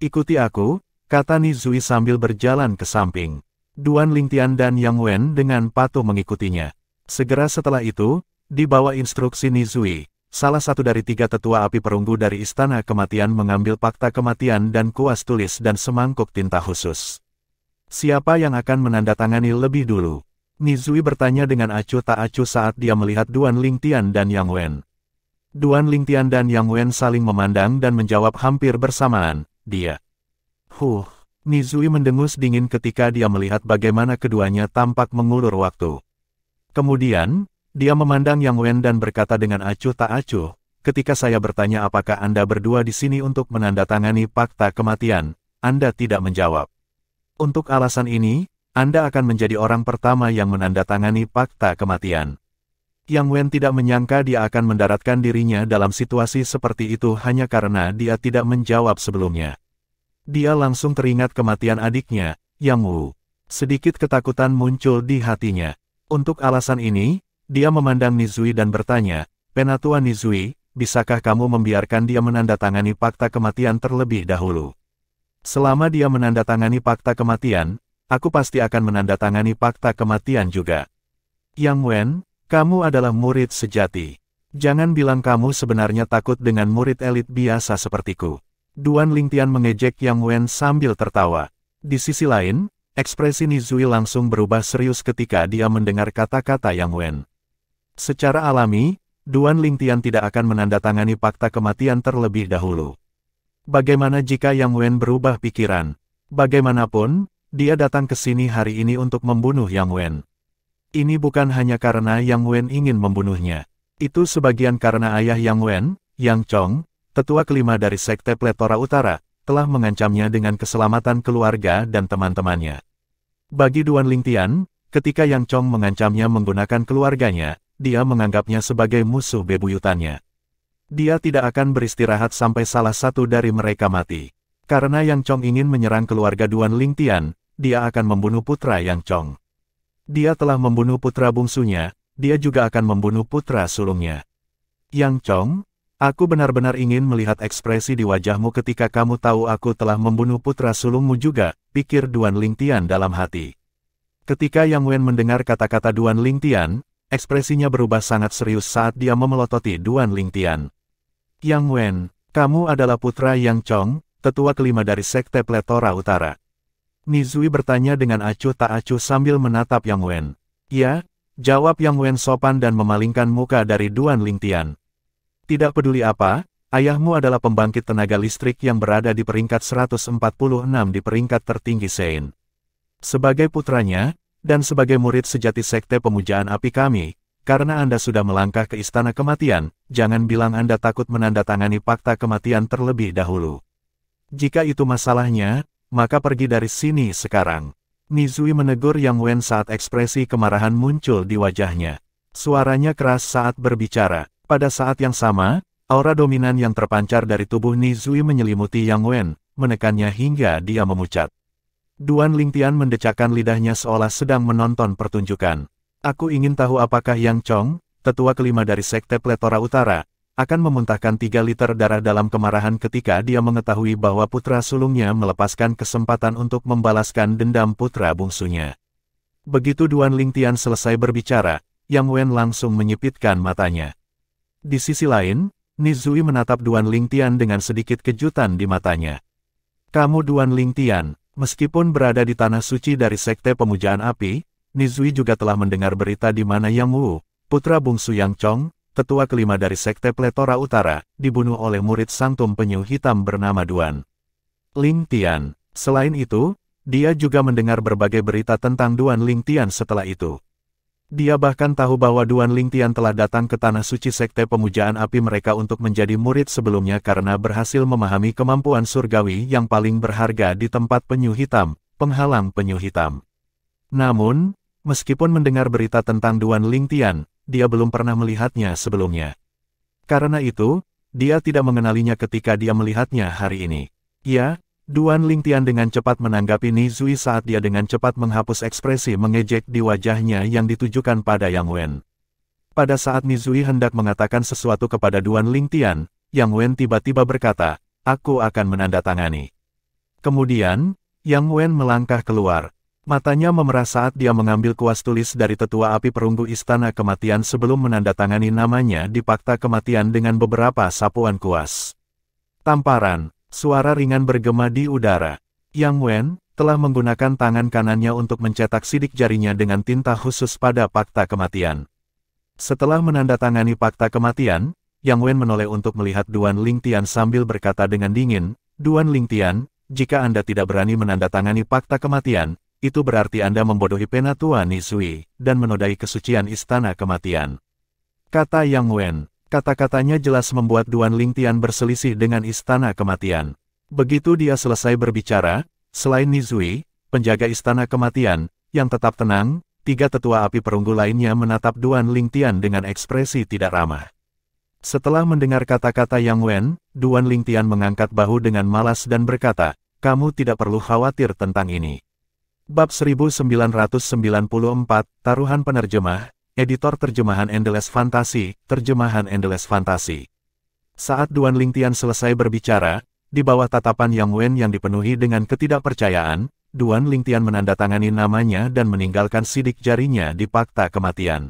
Ikuti aku, kata Nizui sambil berjalan ke samping. Duan Lingtian dan Yang Wen dengan patuh mengikutinya. Segera setelah itu, di bawah instruksi Nizui, salah satu dari 3 tetua api perunggu dari istana kematian mengambil fakta kematian dan kuas tulis dan semangkuk tinta khusus. Siapa yang akan menandatangani lebih dulu? Nizui bertanya dengan acuh tak acuh saat dia melihat Duan Lingtian dan Yang Wen. Duan Lingtian dan Yang Wen saling memandang dan menjawab hampir bersamaan, dia. Nizui mendengus dingin ketika dia melihat bagaimana keduanya tampak mengulur waktu. Kemudian, dia memandang Yang Wen dan berkata dengan acuh tak acuh, ketika saya bertanya apakah Anda berdua di sini untuk menandatangani fakta kematian, Anda tidak menjawab. Untuk alasan ini, Anda akan menjadi orang pertama yang menandatangani fakta kematian. Yang Wen tidak menyangka dia akan mendaratkan dirinya dalam situasi seperti itu hanya karena dia tidak menjawab sebelumnya. Dia langsung teringat kematian adiknya, Yang Wu. Sedikit ketakutan muncul di hatinya. Untuk alasan ini, dia memandang Nizui dan bertanya, Penatua Nizui, bisakah kamu membiarkan dia menandatangani fakta kematian terlebih dahulu? Selama dia menandatangani fakta kematian, aku pasti akan menandatangani fakta kematian juga. Yang Wen, kamu adalah murid sejati. Jangan bilang kamu sebenarnya takut dengan murid elit biasa sepertiku. Duan Lingtian mengejek Yang Wen sambil tertawa. Di sisi lain, ekspresi Nizui langsung berubah serius ketika dia mendengar kata-kata Yang Wen. Secara alami, Duan Lingtian tidak akan menandatangani fakta kematian terlebih dahulu. Bagaimana jika Yang Wen berubah pikiran? Bagaimanapun, dia datang ke sini hari ini untuk membunuh Yang Wen. Ini bukan hanya karena Yang Wen ingin membunuhnya. Itu sebagian karena ayah Yang Wen, Yang Chong, tetua kelima dari Sekte Pletora Utara, telah mengancamnya dengan keselamatan keluarga dan teman-temannya. Bagi Duan Lingtian, ketika Yang Chong mengancamnya menggunakan keluarganya, dia menganggapnya sebagai musuh bebuyutannya. Dia tidak akan beristirahat sampai salah satu dari mereka mati. Karena Yang Chong ingin menyerang keluarga Duan Lingtian, dia akan membunuh putra Yang Chong. Dia telah membunuh putra bungsunya, dia juga akan membunuh putra sulungnya. Yang Chong, aku benar-benar ingin melihat ekspresi di wajahmu ketika kamu tahu aku telah membunuh putra sulungmu juga, pikir Duan Lingtian dalam hati. Ketika Yang Wen mendengar kata-kata Duan Lingtian, ekspresinya berubah sangat serius saat dia memelototi Duan Lingtian. Yang Wen, kamu adalah putra Yang Chong, tetua kelima dari Sekte Pletora Utara. Nizui bertanya dengan acuh tak acuh sambil menatap Yang Wen. Ya, jawab Yang Wen sopan dan memalingkan muka dari Duan Lingtian. Tidak peduli apa, ayahmu adalah pembangkit tenaga listrik yang berada di peringkat 146 di peringkat tertinggi Sein. Sebagai putranya, dan sebagai murid sejati Sekte Pemujaan Api kami, karena Anda sudah melangkah ke Istana Kematian, jangan bilang Anda takut menandatangani fakta kematian terlebih dahulu. Jika itu masalahnya, maka pergi dari sini sekarang. Nizui menegur Yang Wen saat ekspresi kemarahan muncul di wajahnya. Suaranya keras saat berbicara. Pada saat yang sama, aura dominan yang terpancar dari tubuh Nizui menyelimuti Yang Wen, menekannya hingga dia memucat. Duan Lingtian mendecakkan lidahnya seolah sedang menonton pertunjukan. Aku ingin tahu apakah Yang Chong, tetua kelima dari Sekte Pletora Utara, akan memuntahkan 3 liter darah dalam kemarahan ketika dia mengetahui bahwa putra sulungnya melepaskan kesempatan untuk membalaskan dendam putra bungsunya. Begitu Duan Lingtian selesai berbicara, Yang Wen langsung menyipitkan matanya. Di sisi lain, Nizui menatap Duan Lingtian dengan sedikit kejutan di matanya. Kamu Duan Lingtian. Meskipun berada di tanah suci dari Sekte Pemujaan Api, Nizui juga telah mendengar berita di mana Yang Wu, putra bungsu Yang Chong, tetua kelima dari Sekte Pletora Utara, dibunuh oleh murid Sanctum Penyu Hitam bernama Duan Lingtian. Selain itu, dia juga mendengar berbagai berita tentang Duan Lingtian setelah itu. Dia bahkan tahu bahwa Duan Lingtian telah datang ke tanah suci Sekte Pemujaan Api mereka untuk menjadi murid sebelumnya karena berhasil memahami kemampuan surgawi yang paling berharga di tempat penyu hitam, penghalang penyu hitam. Namun, meskipun mendengar berita tentang Duan Lingtian, dia belum pernah melihatnya sebelumnya. Karena itu, dia tidak mengenalinya ketika dia melihatnya hari ini. Ya, Duan Lingtian dengan cepat menanggapi Nizui saat dia dengan cepat menghapus ekspresi mengejek di wajahnya yang ditujukan pada Yang Wen. Pada saat Nizui hendak mengatakan sesuatu kepada Duan Lingtian, Yang Wen tiba-tiba berkata, "Aku akan menandatangani." Kemudian, Yang Wen melangkah keluar. Matanya memerah saat dia mengambil kuas tulis dari tetua api perunggu Istana Kematian sebelum menandatangani namanya di Fakta Kematian dengan beberapa sapuan kuas. Tamparan. Suara ringan bergema di udara. Yang Wen telah menggunakan tangan kanannya untuk mencetak sidik jarinya dengan tinta khusus pada Fakta Kematian. Setelah menandatangani Fakta Kematian, Yang Wen menoleh untuk melihat Duan Lingtian sambil berkata dengan dingin, "Duan Lingtian, jika Anda tidak berani menandatangani Fakta Kematian, itu berarti Anda membodohi Penatua Nizui dan menodai kesucian Istana Kematian," kata Yang Wen. Kata-katanya jelas membuat Duan Lingtian berselisih dengan Istana Kematian. Begitu dia selesai berbicara, selain Nizui, penjaga Istana Kematian, yang tetap tenang, 3 tetua api perunggu lainnya menatap Duan Lingtian dengan ekspresi tidak ramah. Setelah mendengar kata-kata Yang Wen, Duan Lingtian mengangkat bahu dengan malas dan berkata, "Kamu tidak perlu khawatir tentang ini." Bab 1994, Taruhan Penerjemah, Editor Terjemahan Endless Fantasy, Terjemahan Endless Fantasy. Saat Duan Lingtian selesai berbicara, di bawah tatapan Yang Wen yang dipenuhi dengan ketidakpercayaan, Duan Lingtian menandatangani namanya dan meninggalkan sidik jarinya di Fakta Kematian.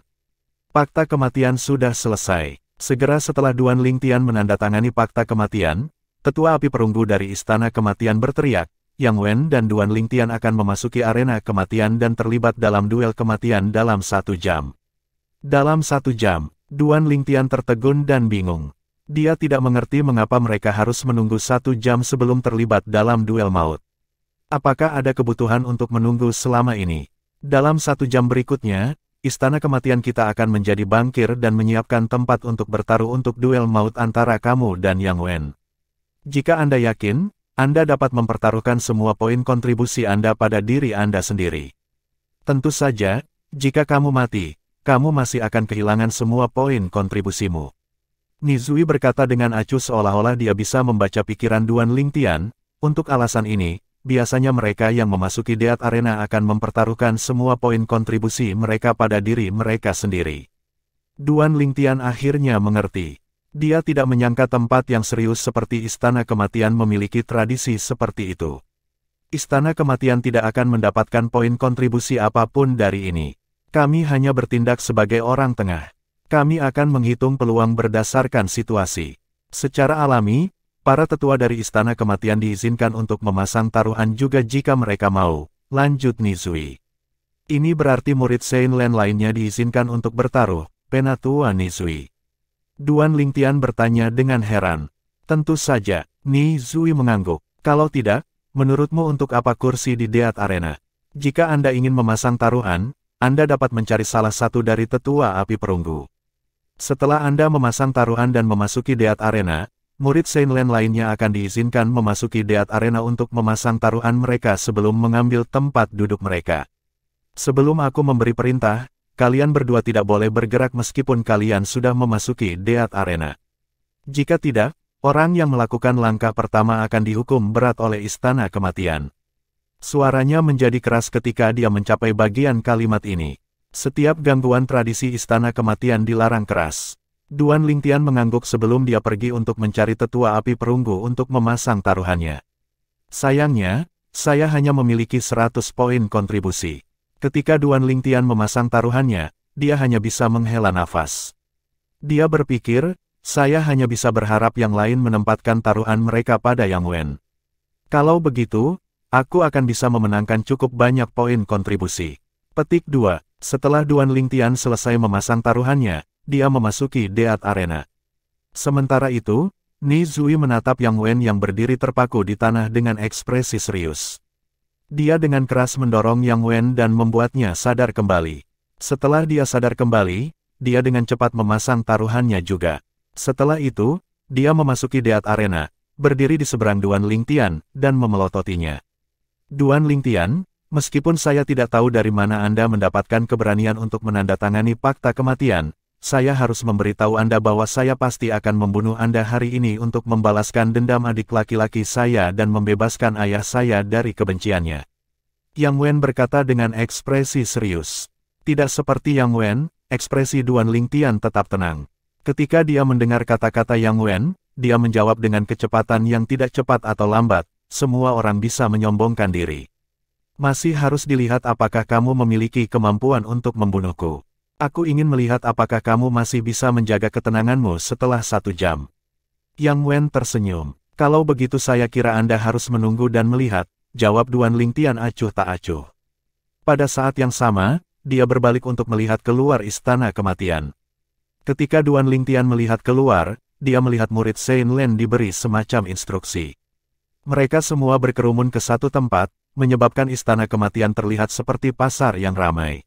Fakta Kematian sudah selesai. Segera setelah Duan Lingtian menandatangani Fakta Kematian, tetua api perunggu dari Istana Kematian berteriak, Yang Wen dan Duan Lingtian akan memasuki arena kematian dan terlibat dalam duel kematian dalam 1 jam. Dalam 1 jam, Duan Lingtian tertegun dan bingung. Dia tidak mengerti mengapa mereka harus menunggu 1 jam sebelum terlibat dalam duel maut. Apakah ada kebutuhan untuk menunggu selama ini? Dalam 1 jam berikutnya, Istana Kematian kita akan menjadi bangkir dan menyiapkan tempat untuk bertaruh untuk duel maut antara kamu dan Yang Wen. Jika Anda yakin, Anda dapat mempertaruhkan semua poin kontribusi Anda pada diri Anda sendiri. Tentu saja, jika kamu mati, kamu masih akan kehilangan semua poin kontribusimu. Nizui berkata dengan acuh seolah-olah dia bisa membaca pikiran Duan Lingtian. Untuk alasan ini, biasanya mereka yang memasuki Deat Arena akan mempertaruhkan semua poin kontribusi mereka pada diri mereka sendiri. Duan Lingtian akhirnya mengerti. Dia tidak menyangka tempat yang serius seperti Istana Kematian memiliki tradisi seperti itu. Istana Kematian tidak akan mendapatkan poin kontribusi apapun dari ini. Kami hanya bertindak sebagai orang tengah. Kami akan menghitung peluang berdasarkan situasi. Secara alami, para tetua dari Istana Kematian diizinkan untuk memasang taruhan juga jika mereka mau, lanjut Nizui. Ini berarti murid Saint Lan lainnya diizinkan untuk bertaruh, Penatua Nizui. Duan Lingtian bertanya dengan heran. Tentu saja, Nizui mengangguk. Kalau tidak, menurutmu untuk apa kursi di Deat Arena? Jika Anda ingin memasang taruhan, Anda dapat mencari salah satu dari tetua api perunggu. Setelah Anda memasang taruhan dan memasuki Deat Arena, murid Saint Lan lainnya akan diizinkan memasuki Deat Arena untuk memasang taruhan mereka sebelum mengambil tempat duduk mereka. Sebelum aku memberi perintah, kalian berdua tidak boleh bergerak meskipun kalian sudah memasuki Deat Arena. Jika tidak, orang yang melakukan langkah pertama akan dihukum berat oleh Istana Kematian. Suaranya menjadi keras ketika dia mencapai bagian kalimat ini. Setiap gangguan tradisi Istana Kematian dilarang keras. Duan Lingtian mengangguk sebelum dia pergi untuk mencari tetua api perunggu untuk memasang taruhannya. Sayangnya, saya hanya memiliki 100 poin kontribusi. Ketika Duan Lingtian memasang taruhannya, dia hanya bisa menghela nafas. Dia berpikir, saya hanya bisa berharap yang lain menempatkan taruhan mereka pada Yang Wen. Kalau begitu, aku akan bisa memenangkan cukup banyak poin kontribusi. Petik 2. Setelah Duan Lingtian selesai memasang taruhannya, dia memasuki Deat Arena. Sementara itu, Nizui menatap Yang Wen yang berdiri terpaku di tanah dengan ekspresi serius. Dia dengan keras mendorong Yang Wen dan membuatnya sadar kembali. Setelah dia sadar kembali, dia dengan cepat memasang taruhannya juga. Setelah itu, dia memasuki Deat Arena, berdiri di seberang Duan Lingtian, dan memelototinya. Duan Lingtian, meskipun saya tidak tahu dari mana Anda mendapatkan keberanian untuk menandatangani Fakta Kematian, saya harus memberitahu Anda bahwa saya pasti akan membunuh Anda hari ini untuk membalaskan dendam adik laki-laki saya dan membebaskan ayah saya dari kebenciannya. Yang Wen berkata dengan ekspresi serius. Tidak seperti Yang Wen, ekspresi Duan Lingtian tetap tenang. Ketika dia mendengar kata-kata Yang Wen, dia menjawab dengan kecepatan yang tidak cepat atau lambat, semua orang bisa menyombongkan diri. Masih harus dilihat apakah kamu memiliki kemampuan untuk membunuhku. Aku ingin melihat apakah kamu masih bisa menjaga ketenanganmu setelah 1 jam. Yang Wen tersenyum. Kalau begitu saya kira Anda harus menunggu dan melihat, jawab Duan Lingtian acuh tak acuh. Pada saat yang sama, dia berbalik untuk melihat keluar Istana Kematian. Ketika Duan Lingtian melihat keluar, dia melihat murid Saint Lan diberi semacam instruksi. Mereka semua berkerumun ke satu tempat, menyebabkan Istana Kematian terlihat seperti pasar yang ramai.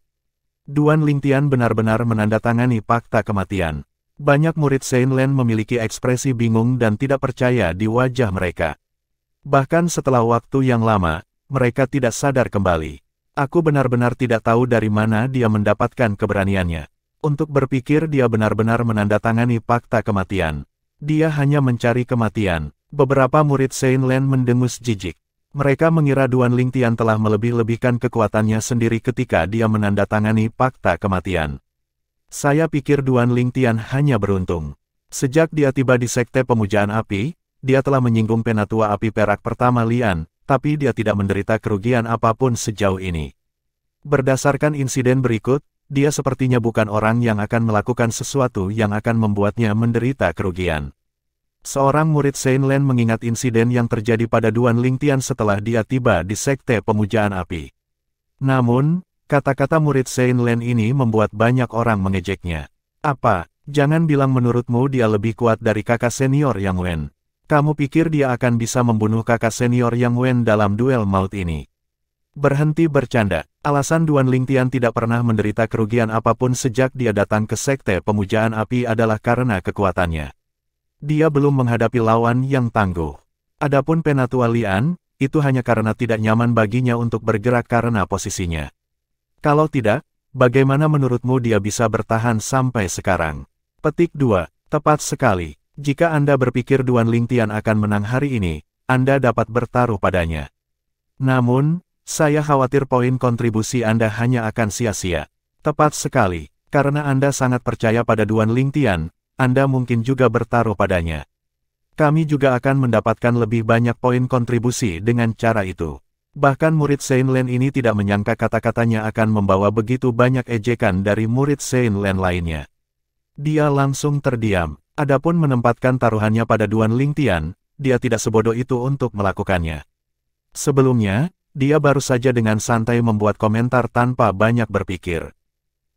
Duan Lingtian benar-benar menandatangani Fakta Kematian. Banyak murid Saint Lan memiliki ekspresi bingung dan tidak percaya di wajah mereka. Bahkan setelah waktu yang lama, mereka tidak sadar kembali. Aku benar-benar tidak tahu dari mana dia mendapatkan keberaniannya. Untuk berpikir dia benar-benar menandatangani Fakta Kematian. Dia hanya mencari kematian. Beberapa murid Saint Lan mendengus jijik. Mereka mengira Duan Lingtian telah melebih-lebihkan kekuatannya sendiri ketika dia menandatangani Fakta Kematian. Saya pikir Duan Lingtian hanya beruntung. Sejak dia tiba di Sekte Pemujaan Api, dia telah menyinggung Penatua Api Perak pertama Lian, tapi dia tidak menderita kerugian apapun sejauh ini. Berdasarkan insiden berikut, dia sepertinya bukan orang yang akan melakukan sesuatu yang akan membuatnya menderita kerugian. Seorang murid Saint Lan mengingat insiden yang terjadi pada Duan Lingtian setelah dia tiba di Sekte Pemujaan Api. Namun, kata-kata murid Saint Lan ini membuat banyak orang mengejeknya. Apa? Jangan bilang menurutmu dia lebih kuat dari kakak senior Yang Wen. Kamu pikir dia akan bisa membunuh kakak senior Yang Wen dalam duel maut ini? Berhenti bercanda. Alasan Duan Lingtian tidak pernah menderita kerugian apapun sejak dia datang ke Sekte Pemujaan Api adalah karena kekuatannya. Dia belum menghadapi lawan yang tangguh. Adapun Penatua Lian, itu hanya karena tidak nyaman baginya untuk bergerak karena posisinya. Kalau tidak, bagaimana menurutmu dia bisa bertahan sampai sekarang? Petik 2. Tepat sekali. Jika Anda berpikir Duan Lingtian akan menang hari ini, Anda dapat bertaruh padanya. Namun, saya khawatir poin kontribusi Anda hanya akan sia-sia. Tepat sekali. Karena Anda sangat percaya pada Duan Lingtian, Anda mungkin juga bertaruh padanya. Kami juga akan mendapatkan lebih banyak poin kontribusi dengan cara itu. Bahkan murid Seinlen ini tidak menyangka kata-katanya akan membawa begitu banyak ejekan dari murid Seinlen lainnya. Dia langsung terdiam. Adapun menempatkan taruhannya pada Duan Lingtian, dia tidak sebodoh itu untuk melakukannya. Sebelumnya, dia baru saja dengan santai membuat komentar tanpa banyak berpikir.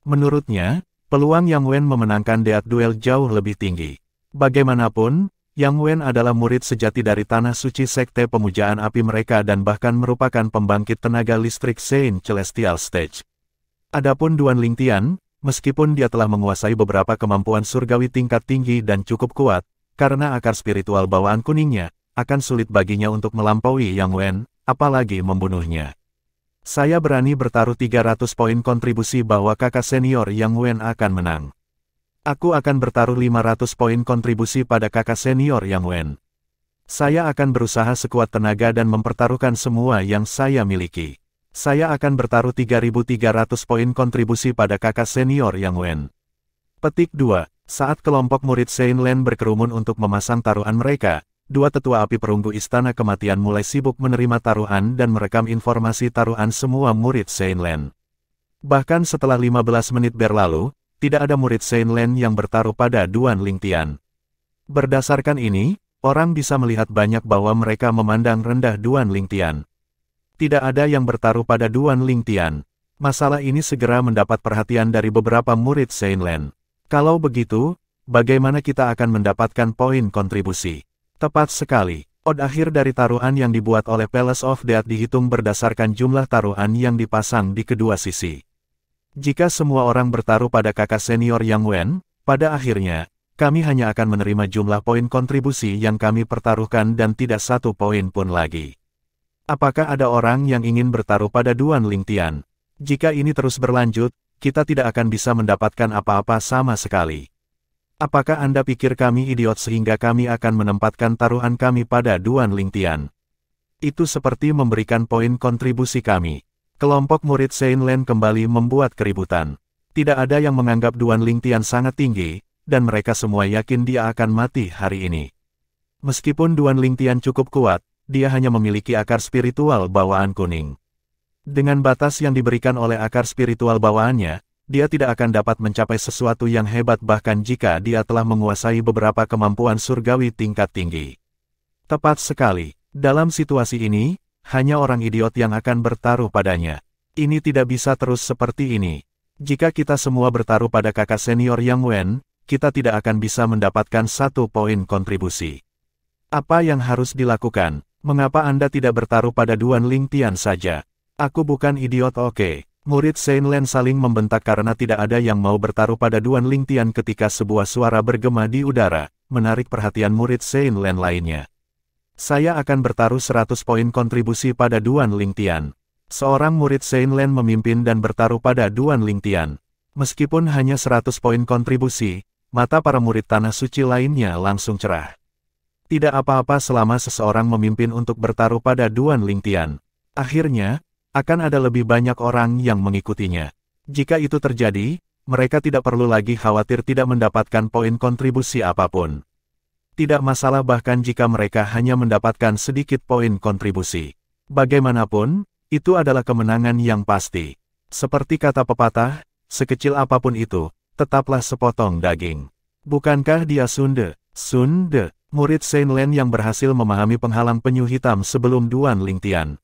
Menurutnya, peluang Yang Wen memenangkan Death Duel jauh lebih tinggi. Bagaimanapun, Yang Wen adalah murid sejati dari Tanah Suci Sekte Pemujaan Api mereka dan bahkan merupakan pembangkit tenaga listrik Saint Celestial Stage. Adapun Duan Lingtian, meskipun dia telah menguasai beberapa kemampuan surgawi tingkat tinggi dan cukup kuat, karena akar spiritual bawaan kuningnya, akan sulit baginya untuk melampaui Yang Wen, apalagi membunuhnya. Saya berani bertaruh 300 poin kontribusi bahwa kakak senior Yang Wen akan menang. Aku akan bertaruh 500 poin kontribusi pada kakak senior Yang Wen. Saya akan berusaha sekuat tenaga dan mempertaruhkan semua yang saya miliki. Saya akan bertaruh 3.300 poin kontribusi pada kakak senior Yang Wen. Petik 2. Saat kelompok murid Seinlen berkerumun untuk memasang taruhan mereka, dua tetua api perunggu Istana Kematian mulai sibuk menerima taruhan dan merekam informasi taruhan semua murid Seinlen. Bahkan setelah 15 menit berlalu, tidak ada murid Seinlen yang bertaruh pada Duan Lingtian. Berdasarkan ini, orang bisa melihat banyak bahwa mereka memandang rendah Duan Lingtian. Tidak ada yang bertaruh pada Duan Lingtian. Masalah ini segera mendapat perhatian dari beberapa murid Seinlen. Kalau begitu, bagaimana kita akan mendapatkan poin kontribusi? Tepat sekali. Odd akhir dari taruhan yang dibuat oleh Palace of Death dihitung berdasarkan jumlah taruhan yang dipasang di kedua sisi. Jika semua orang bertaruh pada kakak senior Yang Wen, pada akhirnya, kami hanya akan menerima jumlah poin kontribusi yang kami pertaruhkan dan tidak satu poin pun lagi. Apakah ada orang yang ingin bertaruh pada Duan Lingtian? Jika ini terus berlanjut, kita tidak akan bisa mendapatkan apa-apa sama sekali. Apakah Anda pikir kami idiot sehingga kami akan menempatkan taruhan kami pada Duan Lingtian? Itu seperti memberikan poin kontribusi kami. Kelompok murid Seinlen kembali membuat keributan. Tidak ada yang menganggap Duan Lingtian sangat tinggi, dan mereka semua yakin dia akan mati hari ini. Meskipun Duan Lingtian cukup kuat, dia hanya memiliki akar spiritual bawaan kuning. Dengan batas yang diberikan oleh akar spiritual bawaannya, dia tidak akan dapat mencapai sesuatu yang hebat bahkan jika dia telah menguasai beberapa kemampuan surgawi tingkat tinggi. Tepat sekali, dalam situasi ini, hanya orang idiot yang akan bertaruh padanya. Ini tidak bisa terus seperti ini. Jika kita semua bertaruh pada kakak senior Yang Wen, kita tidak akan bisa mendapatkan satu poin kontribusi. Apa yang harus dilakukan? Mengapa Anda tidak bertaruh pada Duan Lingtian saja? Aku bukan idiot, oke. Murid Seinlen saling membentak karena tidak ada yang mau bertaruh pada Duan Lingtian ketika sebuah suara bergema di udara, menarik perhatian murid Seinlen lainnya. Saya akan bertaruh 100 poin kontribusi pada Duan Lingtian. Seorang murid Seinlen memimpin dan bertaruh pada Duan Lingtian. Meskipun hanya 100 poin kontribusi, mata para murid Tanah Suci lainnya langsung cerah. Tidak apa-apa selama seseorang memimpin untuk bertaruh pada Duan Lingtian. Akhirnya, akan ada lebih banyak orang yang mengikutinya. Jika itu terjadi, mereka tidak perlu lagi khawatir tidak mendapatkan poin kontribusi apapun. Tidak masalah bahkan jika mereka hanya mendapatkan sedikit poin kontribusi. Bagaimanapun, itu adalah kemenangan yang pasti. Seperti kata pepatah, sekecil apapun itu, tetaplah sepotong daging. Bukankah dia Sunde? Sunde, murid Seinlen yang berhasil memahami penghalang penyu hitam sebelum Duan Lingtian.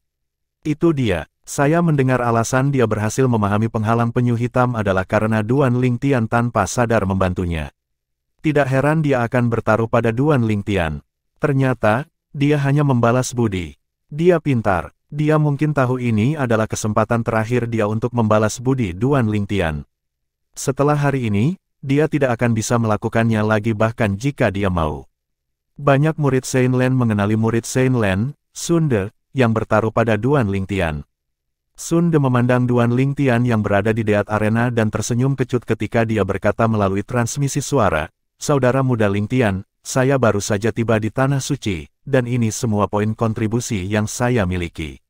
Itu dia. Saya mendengar alasan dia berhasil memahami penghalang penyu hitam adalah karena Duan Lingtian tanpa sadar membantunya. Tidak heran dia akan bertaruh pada Duan Lingtian. Ternyata, dia hanya membalas budi. Dia pintar. Dia mungkin tahu ini adalah kesempatan terakhir dia untuk membalas budi Duan Lingtian. Setelah hari ini, dia tidak akan bisa melakukannya lagi bahkan jika dia mau. Banyak murid Seinlen mengenali murid Seinlen, Sunde, yang bertaruh pada Duan Lingtian. Sunde memandang Duan Lingtian yang berada di Death Arena dan tersenyum kecut ketika dia berkata melalui transmisi suara, "Saudara muda Lingtian, saya baru saja tiba di Tanah Suci, dan ini semua poin kontribusi yang saya miliki."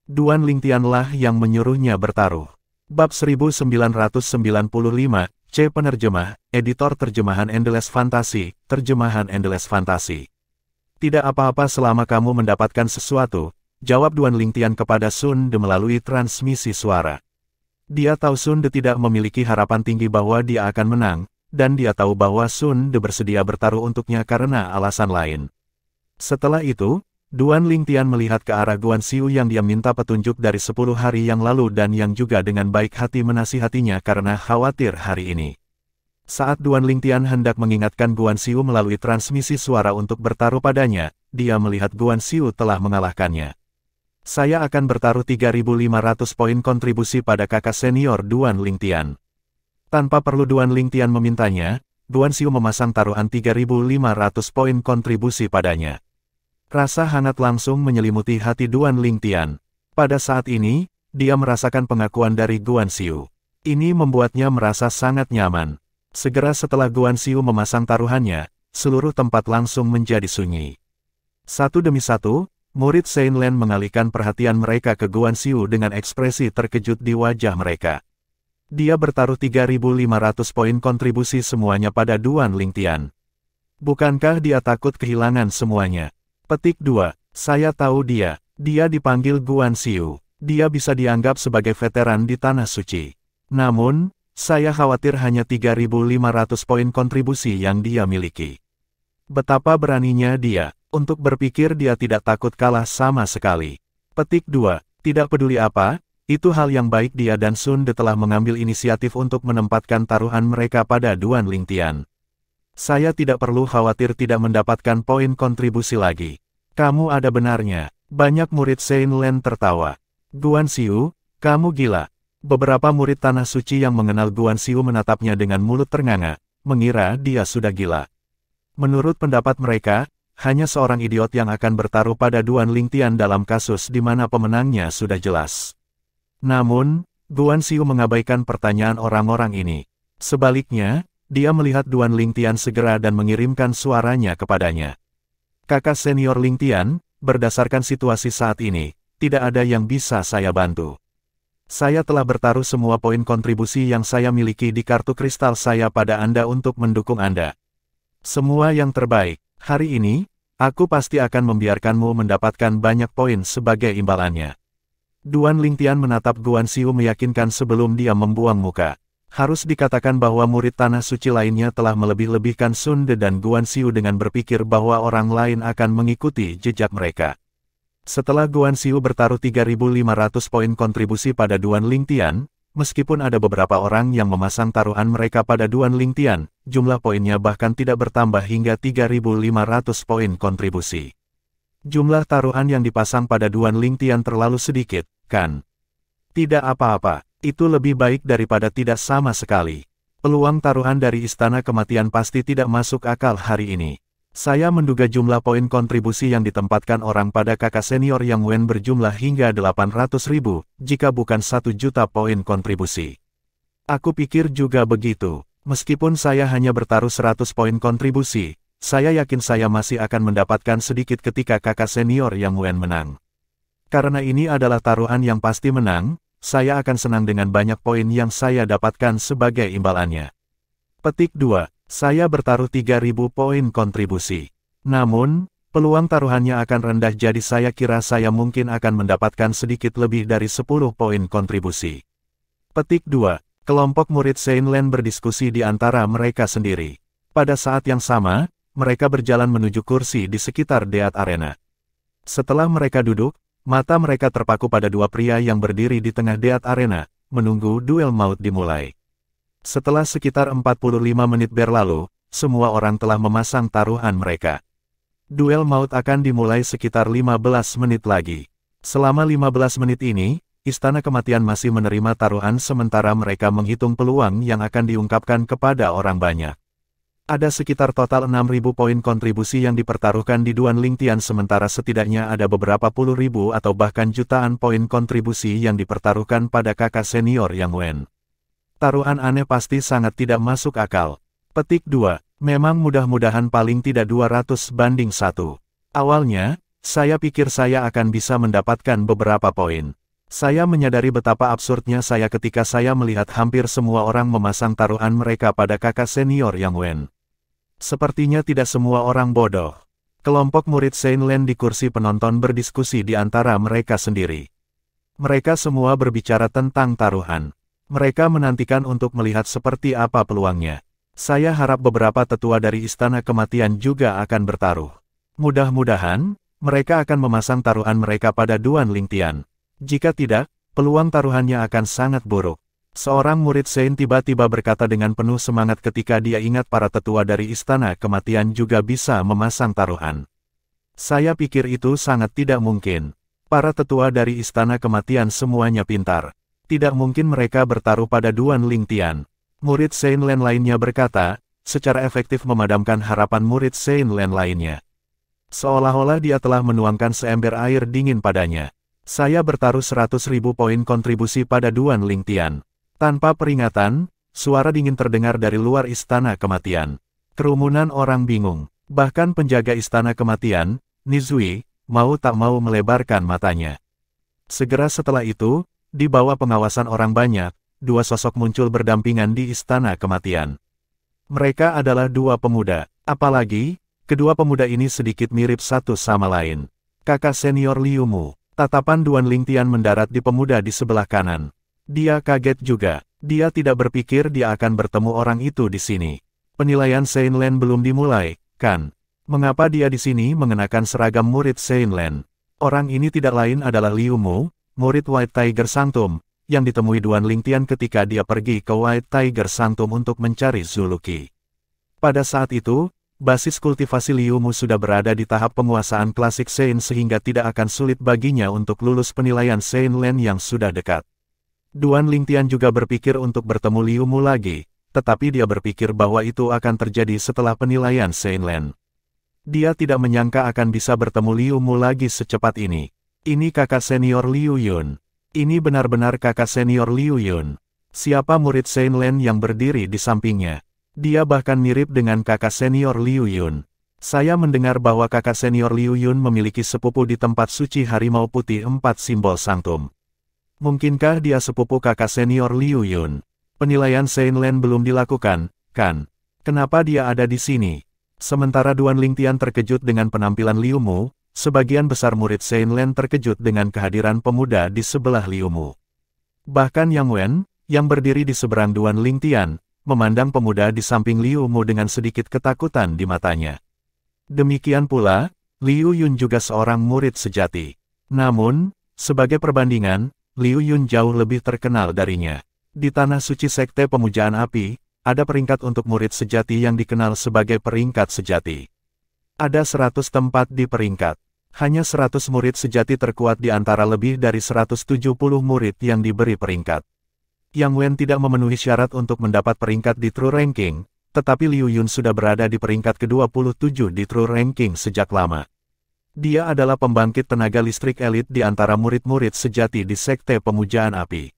Duan Lingtianlah yang menyuruhnya bertaruh. Bab 1995, C. Penerjemah, Editor Terjemahan Endless Fantasy, Terjemahan Endless Fantasy. Tidak apa-apa selama kamu mendapatkan sesuatu, jawab Duan Lingtian kepada Sun De melalui transmisi suara. Dia tahu Sun De tidak memiliki harapan tinggi bahwa dia akan menang, dan dia tahu bahwa Sun De bersedia bertaruh untuknya karena alasan lain. Setelah itu, Duan Lingtian melihat ke arah Guan Xiu yang dia minta petunjuk dari 10 hari yang lalu dan yang juga dengan baik hati menasihatinya karena khawatir hari ini. Saat Duan Lingtian hendak mengingatkan Guan Xiu melalui transmisi suara untuk bertaruh padanya, dia melihat Guan Xiu telah mengalahkannya. Saya akan bertaruh 3.500 poin kontribusi pada kakak senior Duan Lingtian. Tanpa perlu Duan Lingtian memintanya, Guan Xiu memasang taruhan 3.500 poin kontribusi padanya. Rasa hangat langsung menyelimuti hati Duan Lingtian. Pada saat ini, dia merasakan pengakuan dari Guan Xiu. Ini membuatnya merasa sangat nyaman. Segera setelah Guan Xiu memasang taruhannya, seluruh tempat langsung menjadi sunyi. Satu demi satu, murid Saint Lan mengalihkan perhatian mereka ke Guan Xiu dengan ekspresi terkejut di wajah mereka. Dia bertaruh 3.500 poin kontribusi semuanya pada Duan Lingtian. Bukankah dia takut kehilangan semuanya? Petik 2. Saya tahu dia. Dia dipanggil Guan Xiu. Dia bisa dianggap sebagai veteran di Tanah Suci. Namun, saya khawatir hanya 3.500 poin kontribusi yang dia miliki. Betapa beraninya dia, untuk berpikir dia tidak takut kalah sama sekali. Petik 2. Tidak peduli apa, itu hal yang baik dia dan Sun De telah mengambil inisiatif untuk menempatkan taruhan mereka pada Duan Lingtian. Saya tidak perlu khawatir tidak mendapatkan poin kontribusi lagi. Kamu ada benarnya. Banyak murid Saint Lan tertawa. Guan Xiu, kamu gila. Beberapa murid Tanah Suci yang mengenal Guan Xiu menatapnya dengan mulut ternganga, mengira dia sudah gila. Menurut pendapat mereka, hanya seorang idiot yang akan bertaruh pada Duan Lingtian dalam kasus di mana pemenangnya sudah jelas. Namun, Guan Xiu mengabaikan pertanyaan orang-orang ini. Sebaliknya, dia melihat Duan Lingtian segera dan mengirimkan suaranya kepadanya. Kakak senior Lingtian, berdasarkan situasi saat ini, tidak ada yang bisa saya bantu. Saya telah bertaruh semua poin kontribusi yang saya miliki di kartu kristal saya pada Anda untuk mendukung Anda. Semua yang terbaik. Hari ini, aku pasti akan membiarkanmu mendapatkan banyak poin sebagai imbalannya. Duan Lingtian menatap Guan Xiu meyakinkan sebelum dia membuang muka. Harus dikatakan bahwa murid Tanah Suci lainnya telah melebih-lebihkan Sun De dan Guan Xiu dengan berpikir bahwa orang lain akan mengikuti jejak mereka. Setelah Guan Xiu bertaruh 3.500 poin kontribusi pada Duan Lingtian, meskipun ada beberapa orang yang memasang taruhan mereka pada Duan Lingtian, jumlah poinnya bahkan tidak bertambah hingga 3.500 poin kontribusi. Jumlah taruhan yang dipasang pada Duan Lingtian terlalu sedikit, kan? Tidak apa-apa, itu lebih baik daripada tidak sama sekali. Peluang taruhan dari Istana Kematian pasti tidak masuk akal hari ini. Saya menduga jumlah poin kontribusi yang ditempatkan orang pada kakak senior Yang Wen berjumlah hingga 800.000, jika bukan 1 juta poin kontribusi. Aku pikir juga begitu. Meskipun saya hanya bertaruh 100 poin kontribusi, saya yakin saya masih akan mendapatkan sedikit ketika kakak senior Yang Wen menang. Karena ini adalah taruhan yang pasti menang, saya akan senang dengan banyak poin yang saya dapatkan sebagai imbalannya. Petik 2. Saya bertaruh 3.000 poin kontribusi. Namun, peluang taruhannya akan rendah jadi saya kira saya mungkin akan mendapatkan sedikit lebih dari 10 poin kontribusi. Petik 2. Kelompok murid Saint Lan berdiskusi di antara mereka sendiri. Pada saat yang sama, mereka berjalan menuju kursi di sekitar Deat Arena. Setelah mereka duduk, mata mereka terpaku pada dua pria yang berdiri di tengah Deat Arena, menunggu duel maut dimulai. Setelah sekitar 45 menit berlalu, semua orang telah memasang taruhan mereka. Duel maut akan dimulai sekitar 15 menit lagi. Selama 15 menit ini, Istana Kematian masih menerima taruhan sementara mereka menghitung peluang yang akan diungkapkan kepada orang banyak. Ada sekitar total 6.000 poin kontribusi yang dipertaruhkan di Duan Lingtian sementara setidaknya ada beberapa puluh ribu atau bahkan jutaan poin kontribusi yang dipertaruhkan pada kakak senior Yang Wen. Taruhan aneh pasti sangat tidak masuk akal. Petik 2. Memang mudah-mudahan paling tidak 200 banding 1. Awalnya, saya pikir saya akan bisa mendapatkan beberapa poin. Saya menyadari betapa absurdnya saya ketika saya melihat hampir semua orang memasang taruhan mereka pada kakak senior Yang Wen. Sepertinya tidak semua orang bodoh. Kelompok murid Saint Lan di kursi penonton berdiskusi di antara mereka sendiri. Mereka semua berbicara tentang taruhan. Mereka menantikan untuk melihat seperti apa peluangnya. Saya harap beberapa tetua dari Istana Kematian juga akan bertaruh. Mudah-mudahan, mereka akan memasang taruhan mereka pada Duan Lingtian. Jika tidak, peluang taruhannya akan sangat buruk. Seorang murid Saint tiba-tiba berkata dengan penuh semangat ketika dia ingat para tetua dari Istana Kematian juga bisa memasang taruhan. Saya pikir itu sangat tidak mungkin. Para tetua dari Istana Kematian semuanya pintar. Tidak mungkin mereka bertaruh pada Duan Lingtian. Murid Saint Lan lainnya berkata, secara efektif memadamkan harapan murid Saint Lan lainnya. Seolah-olah dia telah menuangkan seember air dingin padanya. Saya bertaruh 100.000 poin kontribusi pada Duan Lingtian. Tanpa peringatan, suara dingin terdengar dari luar Istana Kematian. Kerumunan orang bingung. Bahkan penjaga Istana Kematian, Nizui, mau tak mau melebarkan matanya. Segera setelah itu, di bawah pengawasan orang banyak, dua sosok muncul berdampingan di Istana Kematian. Mereka adalah dua pemuda. Apalagi, kedua pemuda ini sedikit mirip satu sama lain. Kakak senior Liu Mu. Tatapan Duan Lingtian mendarat di pemuda di sebelah kanan. Dia kaget juga. Dia tidak berpikir dia akan bertemu orang itu di sini. Penilaian Saint Lan belum dimulai, kan? Mengapa dia di sini mengenakan seragam murid Saint Lan? Orang ini tidak lain adalah Liu Mu, murid White Tiger Sanctum, yang ditemui Duan Lingtian ketika dia pergi ke White Tiger Sanctum untuk mencari Zuluki. Pada saat itu, basis kultivasi Liu Mu sudah berada di tahap penguasaan klasik Saint sehingga tidak akan sulit baginya untuk lulus penilaian Saint Lan yang sudah dekat. Duan Lingtian juga berpikir untuk bertemu Liu Mu lagi, tetapi dia berpikir bahwa itu akan terjadi setelah penilaian Saint Lan. Dia tidak menyangka akan bisa bertemu Liu Mu lagi secepat ini. Ini kakak senior Liu Yun. Ini benar-benar kakak senior Liu Yun. Siapa murid Saint Lan yang berdiri di sampingnya? Dia bahkan mirip dengan kakak senior Liu Yun. Saya mendengar bahwa kakak senior Liu Yun memiliki sepupu di tempat suci Harimau Putih 4 simbol Sanctum. Mungkinkah dia sepupu kakak senior Liu Yun? Penilaian Saint Lan belum dilakukan, kan? Kenapa dia ada di sini? Sementara Duan Lingtian terkejut dengan penampilan Liu Mu, sebagian besar murid Saint Lan terkejut dengan kehadiran pemuda di sebelah Liu Mu. Bahkan Yang Wen, yang berdiri di seberang Duan Lingtian, memandang pemuda di samping Liu Mu dengan sedikit ketakutan di matanya. Demikian pula, Liu Yun juga seorang murid sejati. Namun, sebagai perbandingan, Liu Yun jauh lebih terkenal darinya. Di Tanah Suci Sekte Pemujaan Api, ada peringkat untuk murid sejati yang dikenal sebagai peringkat sejati. Ada 100 tempat di peringkat. Hanya 100 murid sejati terkuat di antara lebih dari 170 murid yang diberi peringkat. Yang Wen tidak memenuhi syarat untuk mendapat peringkat di True Ranking, tetapi Liu Yun sudah berada di peringkat ke-27 di True Ranking sejak lama. Dia adalah pembangkit tenaga listrik elit di antara murid-murid sejati di Sekte Pemujaan Api.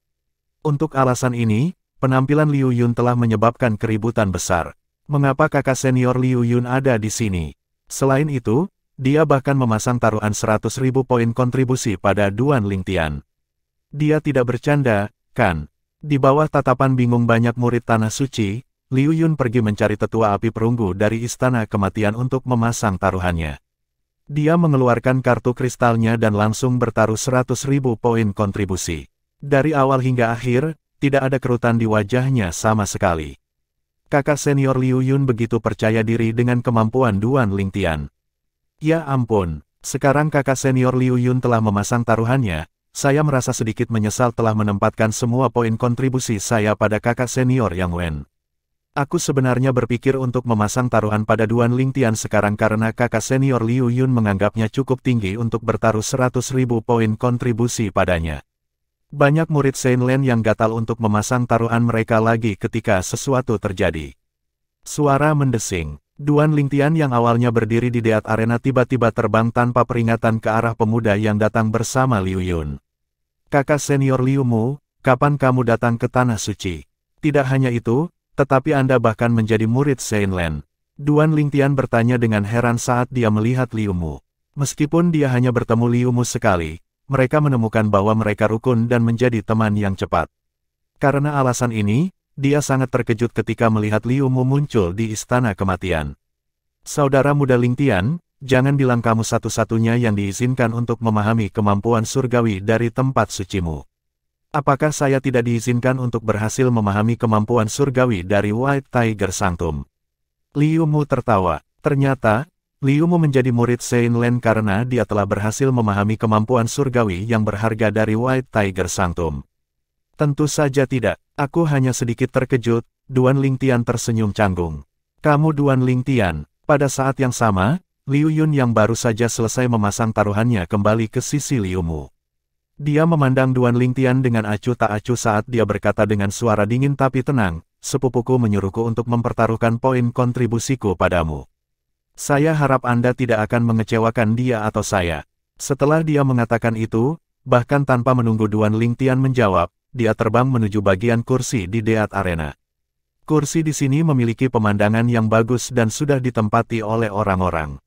Untuk alasan ini, penampilan Liu Yun telah menyebabkan keributan besar. Mengapa kakak senior Liu Yun ada di sini? Selain itu, dia bahkan memasang taruhan 100.000 poin kontribusi pada Duan Lingtian. Dia tidak bercanda, kan? Di bawah tatapan bingung banyak murid Tanah Suci, Liu Yun pergi mencari tetua api perunggu dari Istana Kematian untuk memasang taruhannya. Dia mengeluarkan kartu kristalnya dan langsung bertaruh 100.000 poin kontribusi. Dari awal hingga akhir, tidak ada kerutan di wajahnya sama sekali. Kakak senior Liu Yun begitu percaya diri dengan kemampuan Duan Lingtian. Ya ampun, sekarang kakak senior Liu Yun telah memasang taruhannya, saya merasa sedikit menyesal telah menempatkan semua poin kontribusi saya pada kakak senior Yang Wen. Aku sebenarnya berpikir untuk memasang taruhan pada Duan Lingtian sekarang karena kakak senior Liu Yun menganggapnya cukup tinggi untuk bertaruh 100.000 poin kontribusi padanya. Banyak murid Saint Lan yang gatal untuk memasang taruhan mereka lagi ketika sesuatu terjadi. Suara mendesing. Duan Lingtian yang awalnya berdiri di deat arena tiba-tiba terbang tanpa peringatan ke arah pemuda yang datang bersama Liu Yun. Kakak senior Liu Mu, kapan kamu datang ke Tanah Suci? Tidak hanya itu, tetapi Anda bahkan menjadi murid Saint Lan. Duan Lingtian bertanya dengan heran saat dia melihat Liu Mu. Meskipun dia hanya bertemu Liu Mu sekali, mereka menemukan bahwa mereka rukun dan menjadi teman yang cepat. Karena alasan ini, dia sangat terkejut ketika melihat Liu Mu muncul di Istana Kematian. Saudara muda Lingtian, jangan bilang kamu satu-satunya yang diizinkan untuk memahami kemampuan surgawi dari tempat sucimu. Apakah saya tidak diizinkan untuk berhasil memahami kemampuan surgawi dari White Tiger Sanctum? Liu Mu tertawa. Ternyata, Liu Mu menjadi murid Saint Lan karena dia telah berhasil memahami kemampuan surgawi yang berharga dari White Tiger Sanctum. Tentu saja tidak. Aku hanya sedikit terkejut. Duan Lingtian tersenyum canggung. Kamu Duan Lingtian. Pada saat yang sama, Liu Yun yang baru saja selesai memasang taruhannya kembali ke sisi Liu Mu. Dia memandang Duan Lingtian dengan acuh tak acuh saat dia berkata dengan suara dingin tapi tenang, sepupuku menyuruhku untuk mempertaruhkan poin kontribusiku padamu. Saya harap Anda tidak akan mengecewakan dia atau saya. Setelah dia mengatakan itu, bahkan tanpa menunggu Duan Lingtian menjawab, dia terbang menuju bagian kursi di Deat Arena. Kursi di sini memiliki pemandangan yang bagus dan sudah ditempati oleh orang-orang.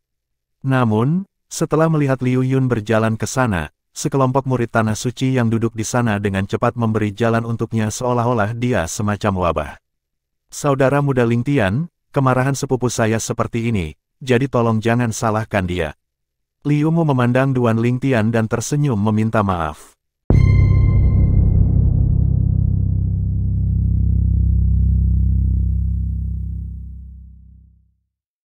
Namun, setelah melihat Liu Yun berjalan ke sana, sekelompok murid Tanah Suci yang duduk di sana dengan cepat memberi jalan untuknya seolah-olah dia semacam wabah. Saudara muda Lingtian, kemarahan sepupu saya seperti ini, jadi tolong jangan salahkan dia. Liu Mu memandang Duan Lingtian dan tersenyum meminta maaf.